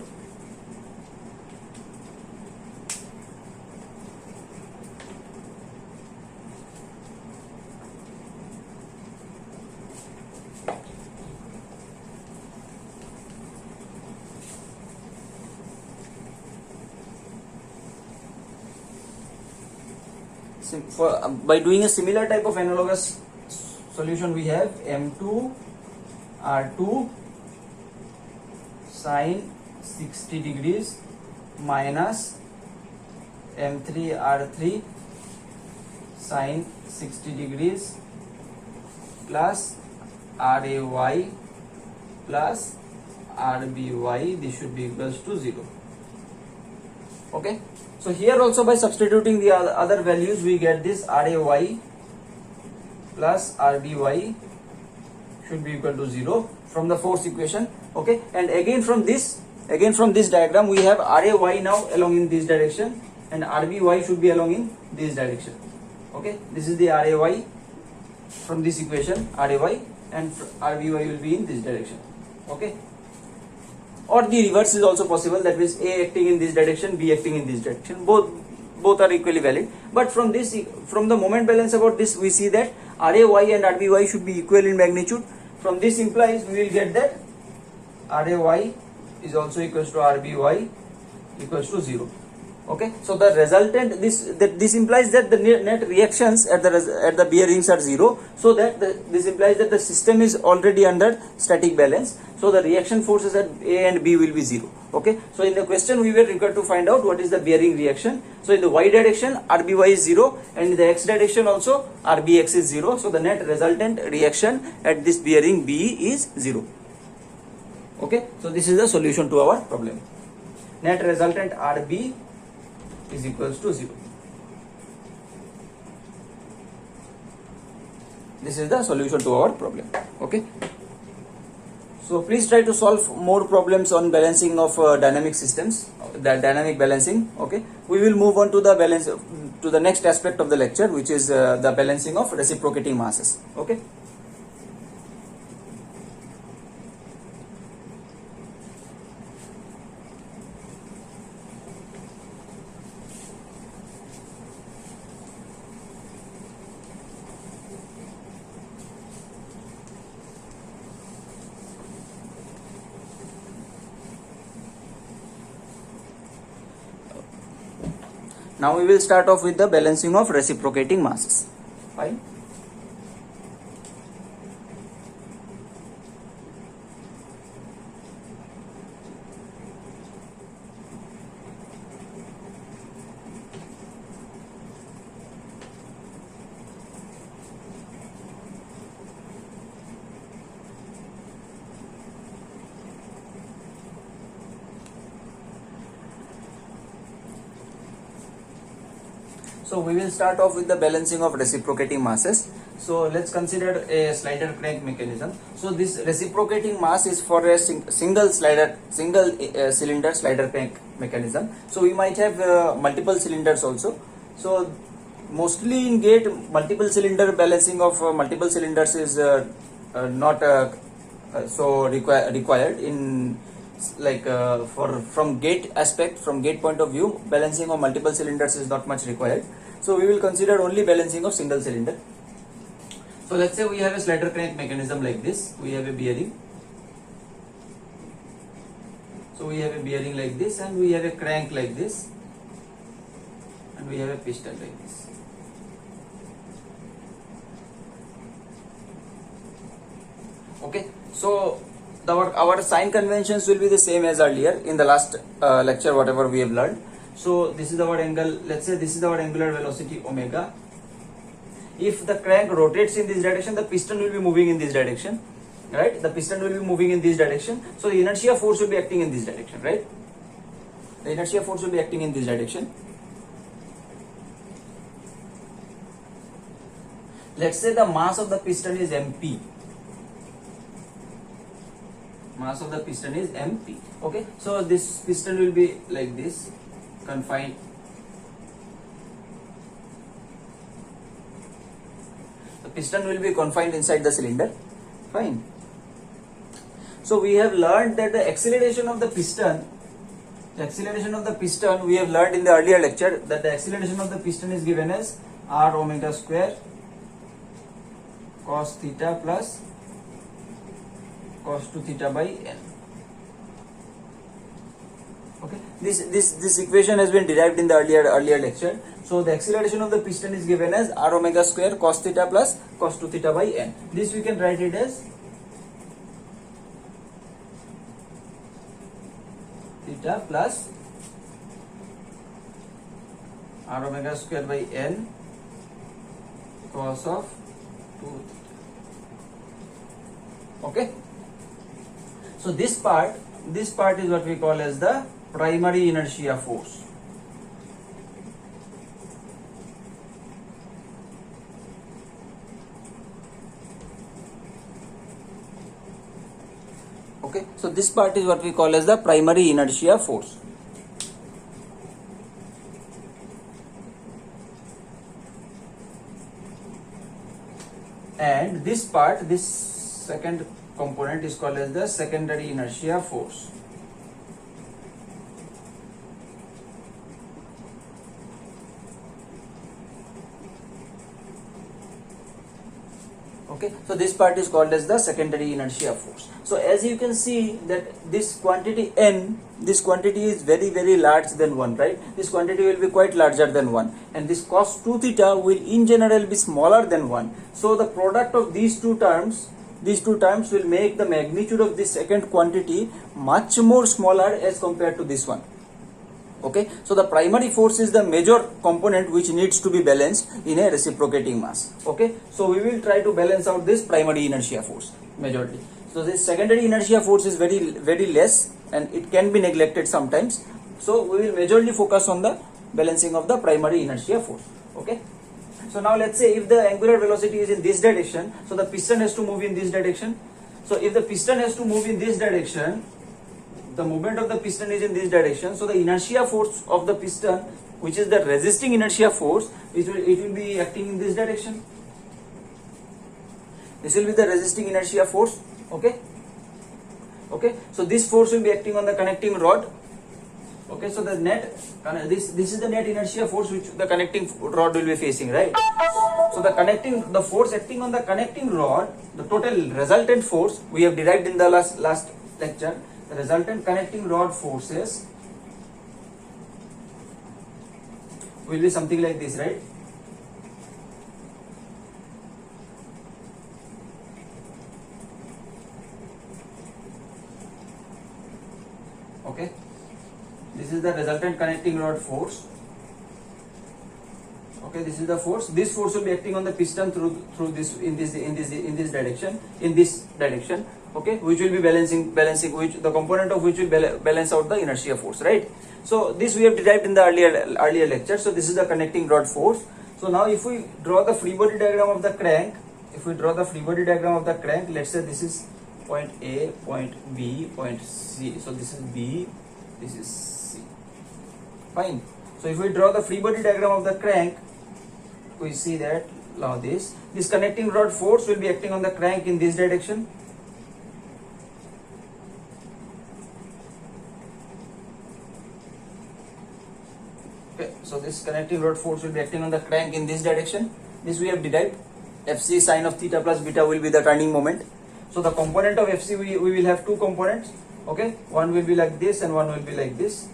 By doing a similar type of analogous solution, we have M2 R2 sine 60 degrees minus M3 R3 sine 60 degrees plus RAY plus RBY. This should be equals to 0. Okay. So here also by substituting the other values, we get this RAY plus RBY should be equal to 0 from the force equation. Okay, and again from this diagram, we have RAY now along in this direction and RBY should be along in this direction. Okay, this is the RAY from this equation, RAY, and RBY will be in this direction. Okay. Or the reverse is also possible, that means A acting in this direction, B acting in this direction. Both are equally valid. But from the moment balance about this, we see that RAY and RBY should be equal in magnitude. From this implies we will get that RAY is also equals to RBY equals to 0. Okay, so the resultant, this implies that the net reactions at the bearings are 0. So that this implies that the system is already under static balance. So the reaction forces at A and B will be 0. Okay, so in the question we were required to find out what is the bearing reaction. So in the y direction RBY is 0 and in the x direction also RBX is 0. So the net resultant reaction at this bearing B is 0. Okay, so this is the solution to our problem. Net resultant RB is equals to 0. This is the solution to our problem. Okay. So please try to solve more problems on balancing of dynamic systems, the dynamic balancing. Okay. We will move on to the next aspect of the lecture, which is the balancing of reciprocating masses. Okay. Now we will start off with the balancing of reciprocating masses. Fine. So we will start off with the balancing of reciprocating masses. So let's consider a slider crank mechanism. So this reciprocating mass is for a single cylinder slider crank mechanism. So we might have multiple cylinders also. So mostly in gate, multiple cylinder balancing of multiple cylinders is not so required in from gate aspect, from gate point of view, balancing of multiple cylinders is not much required. So we will consider only balancing of single cylinder. So let's say we have a slider crank mechanism like this. We have a bearing. So we have a bearing like this, and we have a crank like this, and we have a piston like this. Okay, so our sign conventions will be the same as earlier in the last lecture, whatever we have learned. So this is our angle, let's say this is our angular velocity omega. If the crank rotates in this direction, the piston will be moving in this direction, right? The piston will be moving in this direction. So the inertia force will be acting in this direction, right? The inertia force will be acting in this direction. Let's say the mass of the piston is MP. Mass of the piston is MP. Okay, so this piston will be like this. confined. The piston will be confined inside the cylinder. Fine. So we have learned that the acceleration of the piston, we have learned in the earlier lecture that the acceleration of the piston is given as r omega square cos theta plus cos 2 theta by n. Okay, this equation has been derived in the earlier lecture. So the acceleration of the piston is given as r omega square cos theta plus cos 2 theta by n. This we can write it as theta plus r omega square by n cos of 2 theta. Okay, so this part is what we call as the primary inertia force. Okay, so this part is what we call as the primary inertia force. And this part, this second component is called as the secondary inertia force. Okay, so this part is called as the secondary inertia force. So as you can see that this quantity n, this quantity is very large than 1, right? This quantity will be quite larger than 1, and this cos 2 theta will in general be smaller than 1. So the product of these two terms will make the magnitude of this second quantity much more smaller as compared to this one. Okay, so the primary force is the major component which needs to be balanced in a reciprocating mass. Okay, so we will try to balance out this primary inertia force majorly. So this secondary inertia force is very less and it can be neglected sometimes. So we will majorly focus on the balancing of the primary inertia force. Okay, so now let's say if the angular velocity is in this direction, so the piston has to move in this direction. So if the piston has to move in this direction, the movement of the piston is in this direction, so the inertia force of the piston, which is the resisting inertia force, it will be acting in this direction. This will be the resisting inertia force. Okay, so this force will be acting on the connecting rod. Okay, so the net, this is the net inertia force which the connecting rod will be facing, right? So the force acting on the connecting rod, the total resultant force we have derived in the last lecture. The resultant connecting rod forces will be something like this, right? Okay, this is the resultant connecting rod force. Okay, this is the force. This force will be acting on the piston through this in this direction. Okay, which will be balancing which the component of which will balance out the inertia force, right? So this we have derived in the earlier lecture. So this is the connecting rod force. So now if we draw the free body diagram of the crank, let's say this is point A, point B, point C. So this is B, this is C. Fine. So if we draw the free body diagram of the crank, we see that now this connecting rod force will be acting on the crank in this direction. Okay, so this connecting rod force will be acting on the crank in this direction. This we have derived. Fc sine of theta plus beta will be the turning moment. So the component of Fc, we will have two components. Okay, one will be like this and one will be like this.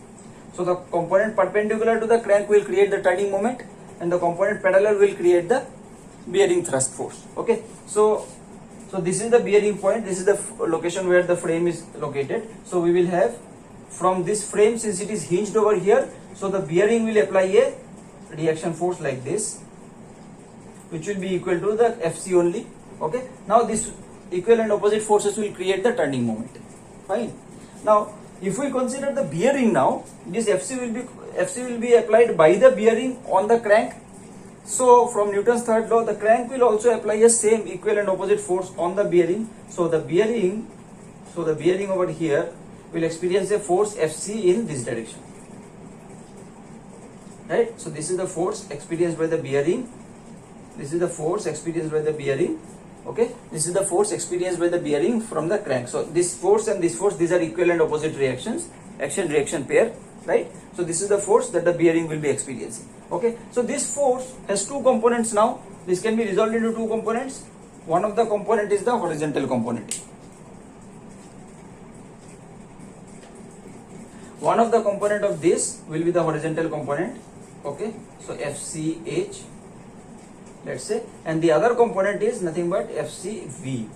So the component perpendicular to the crank will create the turning moment, and the component parallel will create the bearing thrust force. Okay, so this is the bearing point. This is the location where the frame is located. So we will have from this frame, since it is hinged over here, so the bearing will apply a reaction force like this, which will be equal to the Fc only. Okay, now this equal and opposite forces will create the turning moment. Fine. Now if we consider the bearing, now this Fc will be applied by the bearing on the crank. So from Newton's third law, the crank will also apply a same equal and opposite force on the bearing. So the bearing over here will experience a force Fc in this direction. right? So this is the force experienced by the bearing. This is the force experienced by the bearing. Okay, this is the force experienced by the bearing from the crank. So this force and this force, these are equal and opposite reactions, action reaction pair, right? So this is the force that the bearing will be experiencing. Okay, so this force has two components now. This can be resolved into two components. One of the component is the horizontal component. One of the component of this will be the horizontal component. Okay, so FCH, let's say, and the other component is nothing but FCV.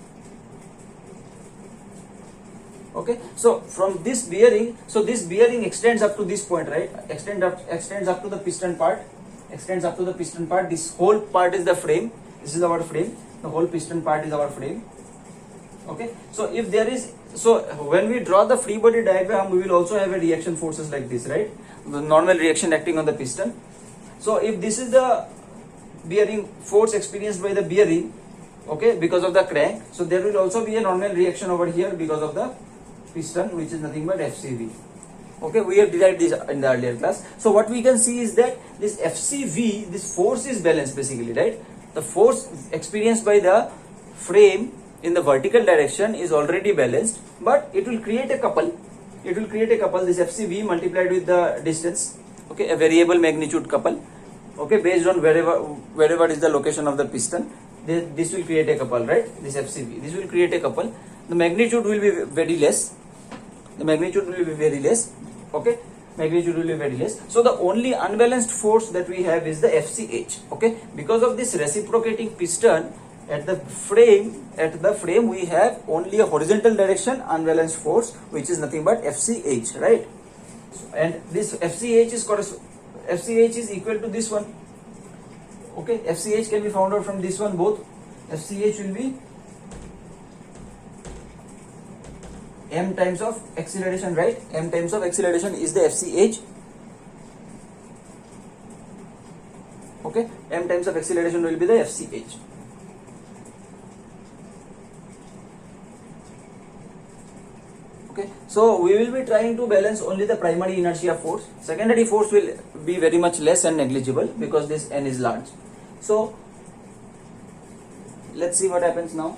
Okay, so from this bearing, so this bearing extends up to this point, right? Extends up to the piston part. Extends up to the piston part. This whole part is the frame. This is our frame. The whole piston part is our frame. Okay, so if there is, so when we draw the free body diagram, we will also have a reaction forces like this, right? The normal reaction acting on the piston. So if this is the bearing force experienced by the bearing, okay, because of the crank, so there will also be a normal reaction over here because of the piston, which is nothing but FCV. Okay, we have derived this in the earlier class. So what we can see is that this FCV, this force is balanced basically, right? The force experienced by the frame in the vertical direction is already balanced, but it will create a couple. It will create a couple, this FCV multiplied with the distance, okay, a variable magnitude couple, okay, based on wherever is the location of the piston. This will create a couple, right? This FCV, this will create a couple. The magnitude will be very less. The magnitude will be very less. Okay, magnitude will be very less. So the only unbalanced force that we have is the FCH. Okay, because of this reciprocating piston at the frame we have only a horizontal direction unbalanced force, which is nothing but FCH, right? And this FCH is equal to this one. Okay, FCH can be found out from this one both. FCH will be m times of acceleration, right? M times of acceleration is the FCH. Okay, m times of acceleration will be the FCH. Okay, so we will be trying to balance only the primary inertia force. Secondary force will be very much less and negligible because this n is large. So let's see what happens now.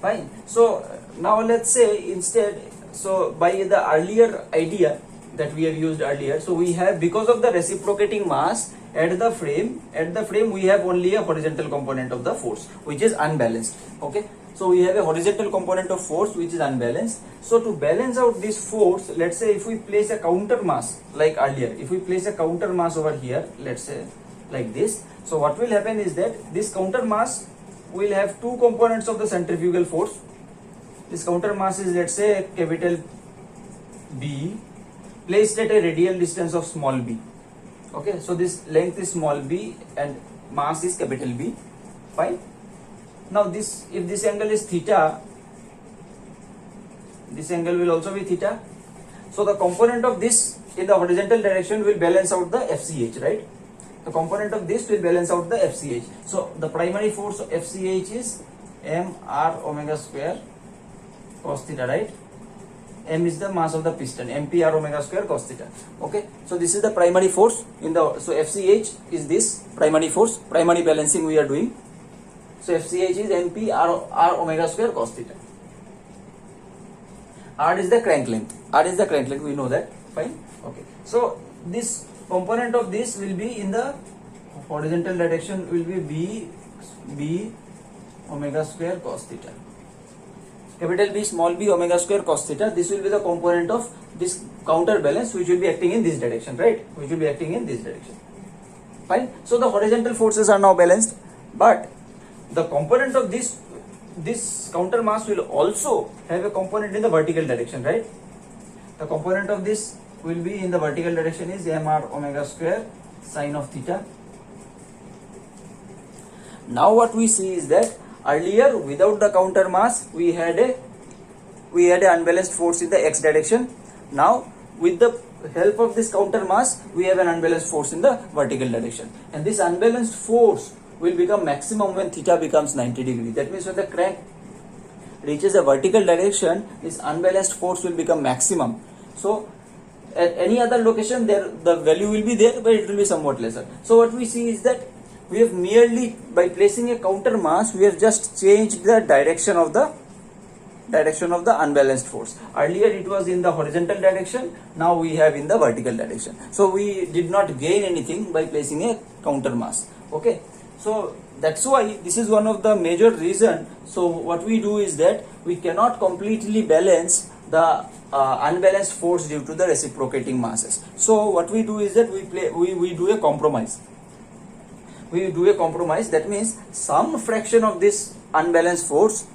Fine. So now let's say instead, so by the earlier idea that we have used earlier, so we have, because of the reciprocating mass at the frame we have only a horizontal component of the force which is unbalanced. Okay, so we have a horizontal component of force which is unbalanced. So to balance out this force, let's say if we place a counter mass like earlier, if we place a counter mass over here, let's say like this, so what will happen is that this counter mass will have two components of the centrifugal force. This counter mass is, let's say, capital B placed at a radial distance of small b. Okay, so this length is small b and mass is capital B. Fine. Now this, if this angle is theta, this angle will also be theta. So the component of this in the horizontal direction will balance out the FCH, right? The component of this will balance out the FCH. So the primary force of FCH is mr omega square cos theta, right? M is the mass of the piston, mpr omega square cos theta. Okay, so this is the primary force in the, so FCH is this primary force, primary balancing we are doing. So FCH is mpr omega square cos theta. R is the crank length. R is the crank length, we know that. Fine. Okay, so this component of this will be in the horizontal direction, will be b omega square cos theta. Capital B small b omega square cos theta. This will be the component of this counterbalance which will be acting in this direction, right? Which will be acting in this direction. Fine. So the horizontal forces are now balanced, but the component of this counter mass will also have a component in the vertical direction, right? The component of this will be in the vertical direction is mr omega square sine of theta. Now what we see is that earlier without the counter mass we had a unbalanced force in the x direction. Now with the help of this counter mass, we have an unbalanced force in the vertical direction, and this unbalanced force will become maximum when theta becomes 90 degree. That means when the crank reaches a vertical direction, this unbalanced force will become maximum. So at any other location there the value will be there, but it will be somewhat lesser. So what we see is that we have merely, by placing a counter mass, we have just changed the direction of the unbalanced force. Earlier it was in the horizontal direction, now we have in the vertical direction. So we did not gain anything by placing a counter mass. Okay, so that's why this is one of the major reason. So what we do is that we cannot completely balance the unbalanced force due to the reciprocating masses. So what we do is that we do a compromise. That means some fraction of this unbalanced force,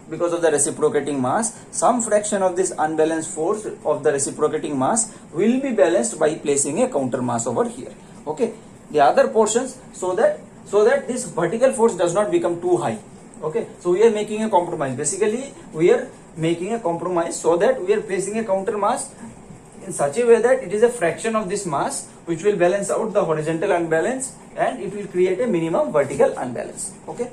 because of the reciprocating mass, some fraction of this unbalanced force of the reciprocating mass will be balanced by placing a counter mass over here. Okay, the other portions, so that this vertical force does not become too high. Okay, so we are making a compromise. Basically we are making a compromise so that we are placing a counter mass in such a way that it is a fraction of this mass which will balance out the horizontal unbalance, and it will create a minimum vertical unbalance. Okay,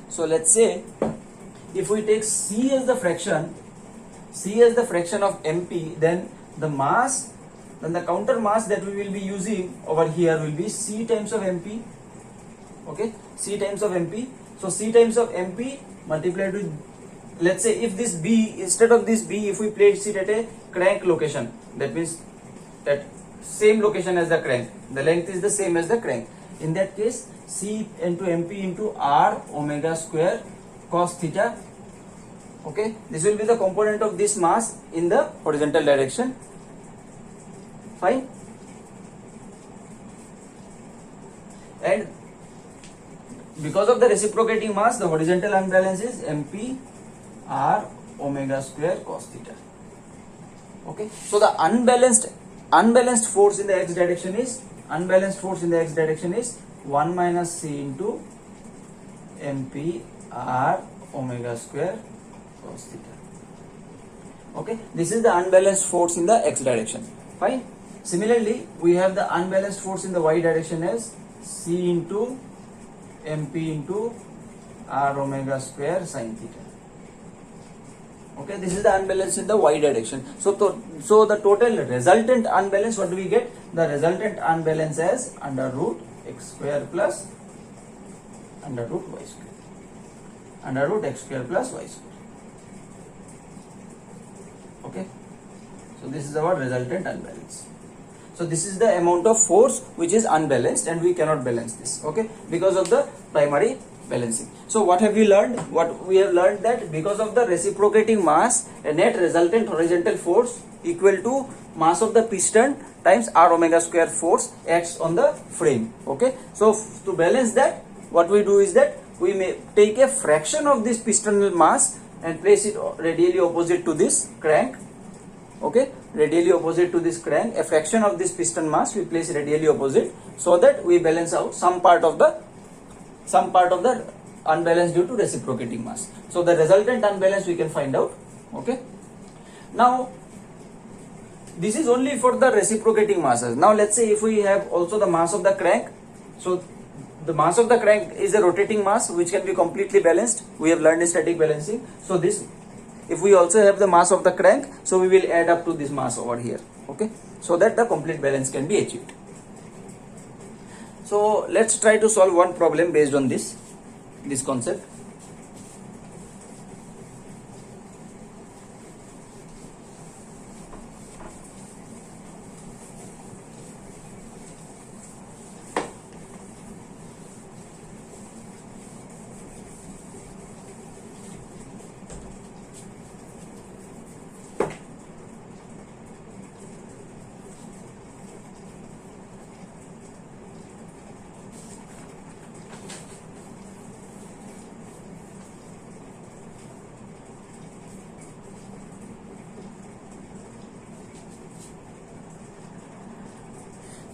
so let's say if we take C as the fraction of MP, then the counter mass that we will be using over here will be C times of MP. Okay, C times of MP. So C times of MP multiplied with, let's say if this B, instead of this B, if we place it at a crank location, that means at same location as the crank, the length is the same as the crank. In that case, C into MP into R omega square cos theta. Okay, this will be the component of this mass in the horizontal direction. Fine. And because of the reciprocating mass, the horizontal unbalance is MP R omega square cos theta. Okay, so the unbalanced force in the x direction is 1 minus C into MP R omega square cos theta. Okay, this is the unbalanced force in the x direction. Fine. Similarly, we have the unbalanced force in the y direction as C into MP into R omega square sin theta. Okay, this is the unbalance in the y direction. So the total resultant unbalance, what do we get? The resultant unbalance as under root x square plus under root y square. Under root x square plus y square. Okay, so this is our resultant unbalance. So this is the amount of force which is unbalanced, and we cannot balance this. Okay, because of the primary balancing. So what have we learned? What we have learned that because of the reciprocating mass, a net resultant horizontal force equal to mass of the piston times R omega square force acts on the frame. Okay, so to balance that, what we do is that we may take a fraction of this piston mass and place it radially opposite to this crank. Okay, radially opposite to this crank, a fraction of this piston mass we place radially opposite, so that we balance out some part of the unbalance due to reciprocating mass. So the resultant unbalance we can find out. Okay, now this is only for the reciprocating masses. Now let's say if we have also the mass of the crank. So the mass of the crank is a rotating mass which can be completely balanced. We have learned in static balancing. So this, if we also have the mass of the crank, so we will add up to this mass over here. Okay, so that the complete balance can be achieved. So let's try to solve one problem based on this concept.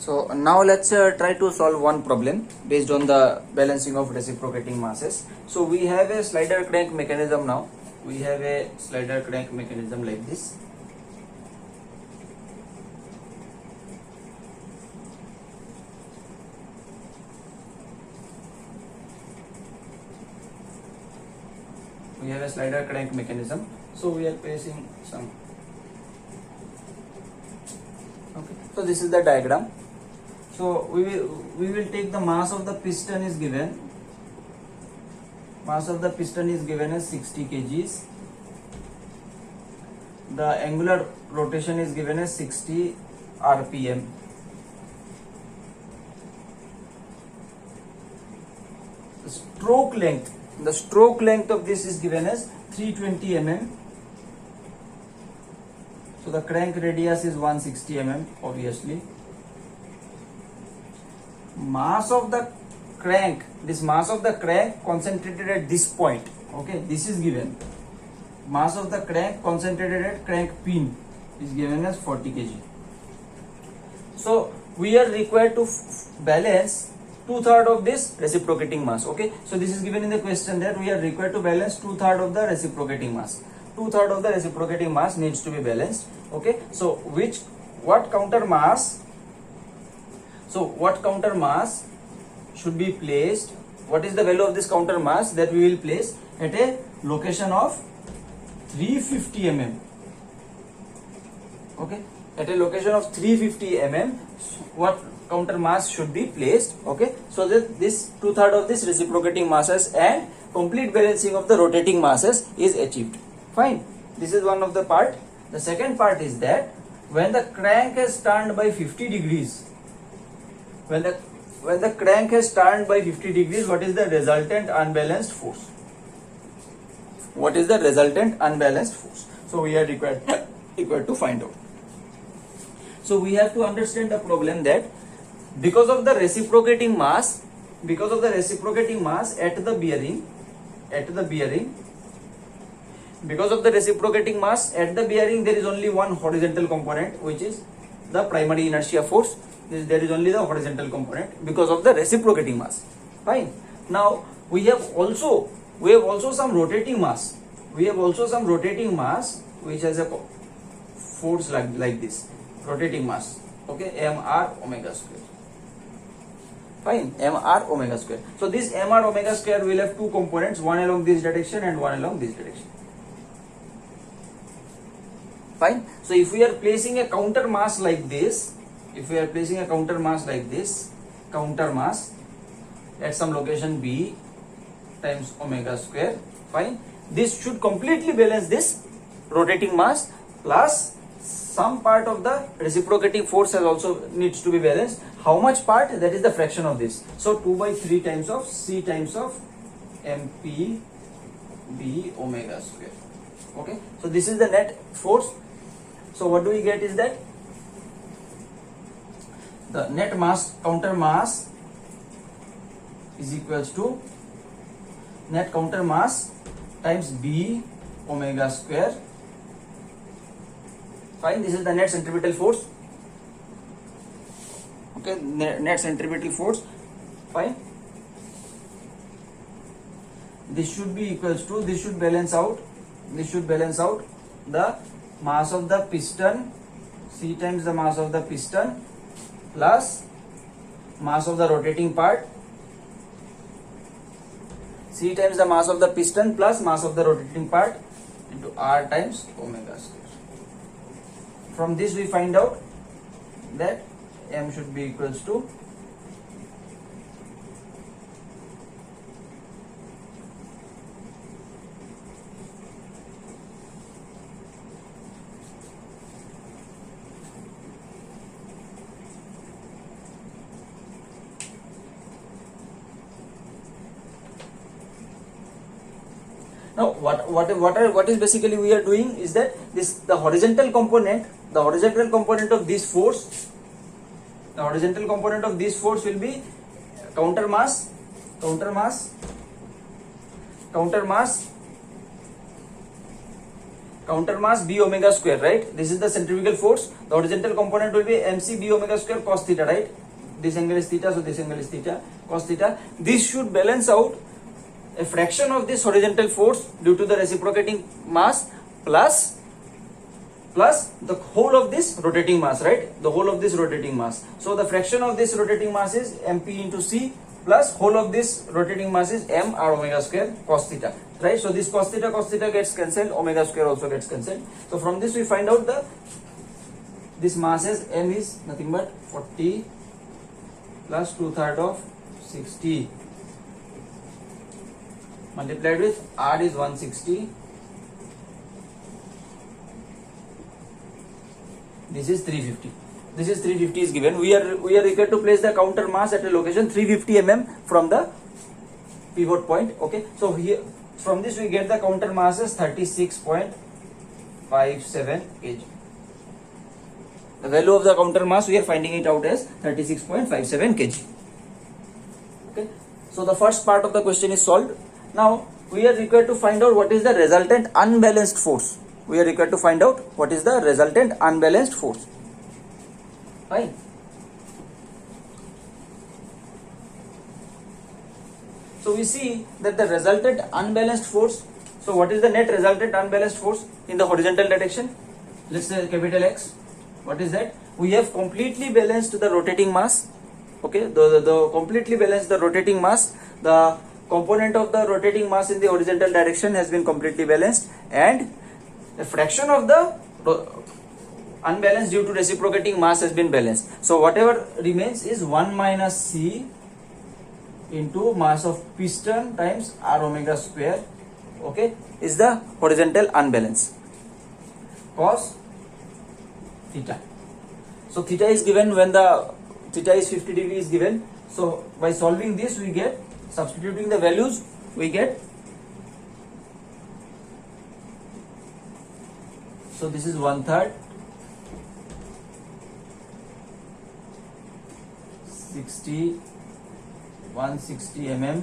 So now let's try to solve one problem based on the balancing of reciprocating masses. So we have a slider crank mechanism now. We have a slider crank mechanism like this. We have a slider crank mechanism. So we are placing some. Okay. So this is the diagram. So we will take the mass of the piston is given. Mass of the piston is given as 60 kgs. The angular rotation is given as 60 rpm. The stroke length of this is given as 320 mm. So the crank radius is 160 mm, obviously. Mass of the crank, this mass of the crank concentrated at this point, okay, this is given. Mass of the crank concentrated at crank pin is given as 40 kg. So we are required to balance 2/3 of this reciprocating mass. Okay, so this is given in the question that we are required to balance 2/3 of the reciprocating mass. 2/3 of the reciprocating mass needs to be balanced. Okay, so what counter mass? So what counter mass should be placed? What is the value of this counter mass that we will place at a location of 350 mm? Okay, at a location of 350 mm, what counter mass should be placed? Okay, so that this 2/3 of this reciprocating masses and complete balancing of the rotating masses is achieved. Fine, this is one of the part. The second part is that when the crank has turned by 50 degrees, when the crank has turned by 50 degrees, what is the resultant unbalanced force? What is the resultant unbalanced force? So we are required to find out. So we have to understand the problem that because of the reciprocating mass at the bearing, there is only one horizontal component, which is the primary inertia force. There is only the horizontal component because of the reciprocating mass. Fine. Now we have also some rotating mass. Which has a force like this, rotating mass. Okay, mr omega square. Fine, mr omega square. So this mr omega square will have two components, one along this direction and one along this direction. Fine. So if we are placing a counter mass like this, counter mass at some location B times omega square, fine, this should completely balance this rotating mass, plus some part of the reciprocating force has also needs to be balanced. How much part? That is the fraction of this. So 2/3 times of C times of MP B omega square. Okay, so this is the net force. So what do we get is that the net mass, counter mass, is equals to net counter mass times B omega square. Fine, this is the net centripetal force. Okay, net centripetal force. Fine, this should be equals to, this should balance out the mass of the piston, C times the mass of the piston, plus mass of the rotating part, C times the mass of the piston plus mass of the rotating part, into R times omega square. From this we find out that M should be equals to now what is basically we are doing is that the horizontal component of this force, will be counter mass counter mass b omega square, right? This is the centrifugal force. The horizontal component will be mc b omega square cos theta, right? This angle is theta, so this angle is theta, cos theta. This should balance out a fraction of this horizontal force due to the reciprocating mass plus the whole of this rotating mass, right? The whole of this rotating mass. So the fraction of this rotating mass is mp into c plus whole of this rotating mass is m r omega square cos theta, right? So this cos theta gets cancelled, omega square also gets cancelled. So from this we find out this mass as m is nothing but 40 plus 2/3 of 60 multiplied with r is 160. This is 350. This is 350 is given. We are required to place the counter mass at a location 350 mm from the pivot point. Okay. So here from this we get the counter mass as 36.57 kg. The value of the counter mass we are finding it out as 36.57 kg. Okay. So the first part of the question is solved. Now we are required to find out what is the resultant unbalanced force. We are required to find out what is the resultant unbalanced force. Fine. So we see that the resultant unbalanced force. So what is the net resultant unbalanced force in the horizontal direction? Let's say capital X. What is that? We have completely balanced the rotating mass. Okay, the completely balanced the rotating mass. The component of the rotating mass in the horizontal direction has been completely balanced, and a fraction of the unbalanced due to reciprocating mass has been balanced. So whatever remains is 1 minus c into mass of piston times r omega square, okay, is the horizontal unbalance cos theta. So theta is given when the theta is 50 degree is given. So by solving this we get, substituting the values, we get, so this is 1/3 160 mm.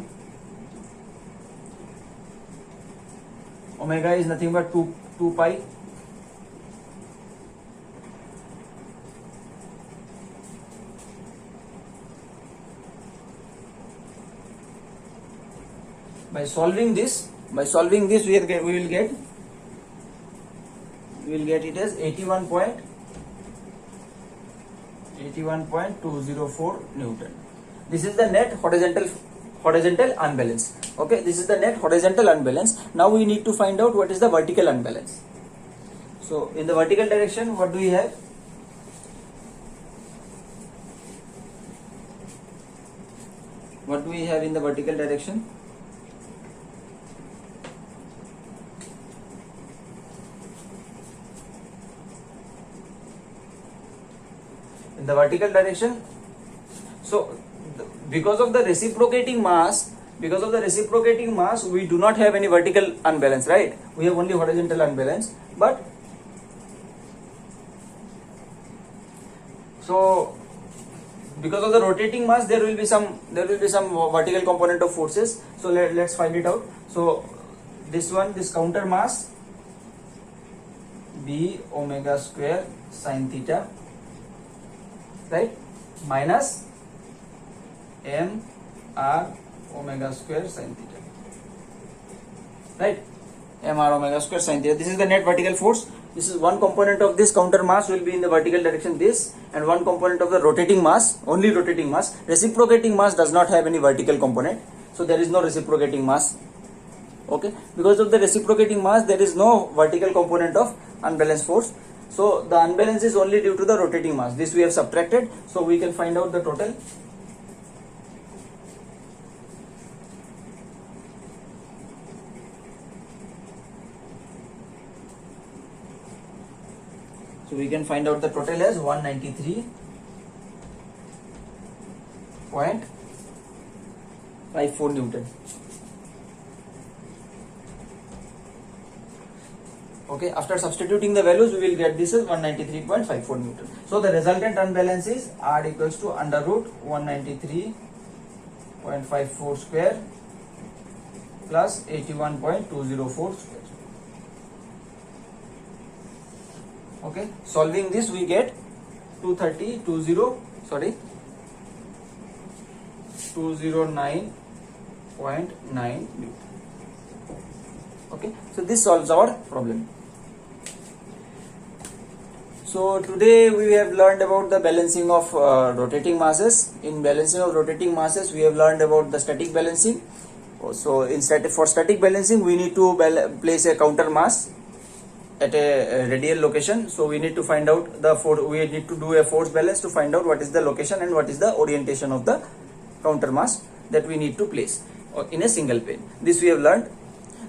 Omega is nothing but 2 pi. By solving this we will get it as 81.204 Newton. This is the net horizontal unbalance. Okay, this is the net horizontal unbalance. Now we need to find out what is the vertical unbalance. So in the vertical direction, what do we have? What do we have in the vertical direction? In the vertical direction, so because of the reciprocating mass, we do not have any vertical unbalance, right? We have only horizontal unbalance. But so because of the rotating mass, there will be some vertical component of forces. So let's find it out. So this counter mass b omega square sin theta, right, minus m r omega square sin theta, right, m r omega square sin theta. This is the net vertical force. This is one component of this counter mass will be in the vertical direction, this, and one component of the rotating mass, only rotating mass. Reciprocating mass does not have any vertical component, so there is no reciprocating mass. Okay, because of the reciprocating mass, there is no vertical component of unbalanced force. So the unbalance is only due to the rotating mass. This we have subtracted, so we can find out the total. So we can find out the total as 193.54 Newton. Okay, after substituting the values, we will get this as 193.54 Newton. So the resultant unbalance is R equals to under root 193.54 square plus 81.204 square. Okay, solving this we get 209.9 Newton. Okay, so this solves our problem. So today we have learned about the balancing of rotating masses. In balancing of rotating masses, we have learned about the static balancing. So for static balancing, we need to place a counter mass at a radial location. So we need to find out the force. We need to do a force balance to find out what is the location and what is the orientation of the counter mass that we need to place in a single plane. This we have learned.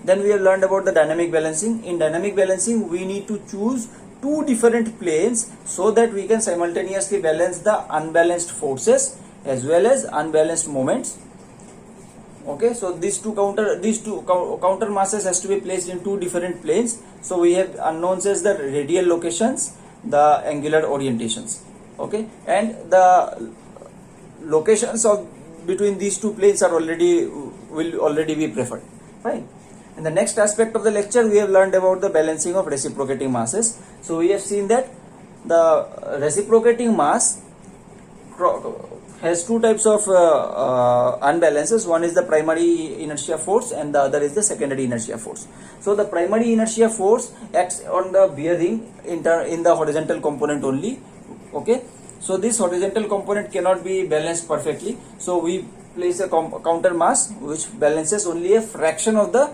Then we have learned about the dynamic balancing. In dynamic balancing, we need to choose two different planes so that we can simultaneously balance the unbalanced forces as well as unbalanced moments. Okay, so these two counter masses has to be placed in two different planes. So we have unknowns as the radial locations, the angular orientations. Okay, and the locations of between these two planes will already be preferred. Fine. In the next aspect of the lecture, we have learned about the balancing of reciprocating masses. So we have seen that the reciprocating mass has two types of unbalances. One is the primary inertia force and the other is the secondary inertia force. So the primary inertia force acts on the bearing in the horizontal component only. Okay, so this horizontal component cannot be balanced perfectly. So we place a counter mass which balances only a fraction of the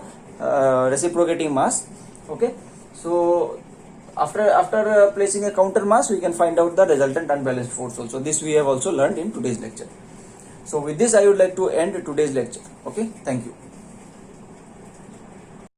reciprocating mass. Okay, so after placing a counter mass, we can find out the resultant unbalanced force also. This we have also learned in today's lecture. So with this, I would like to end today's lecture. Okay, thank you.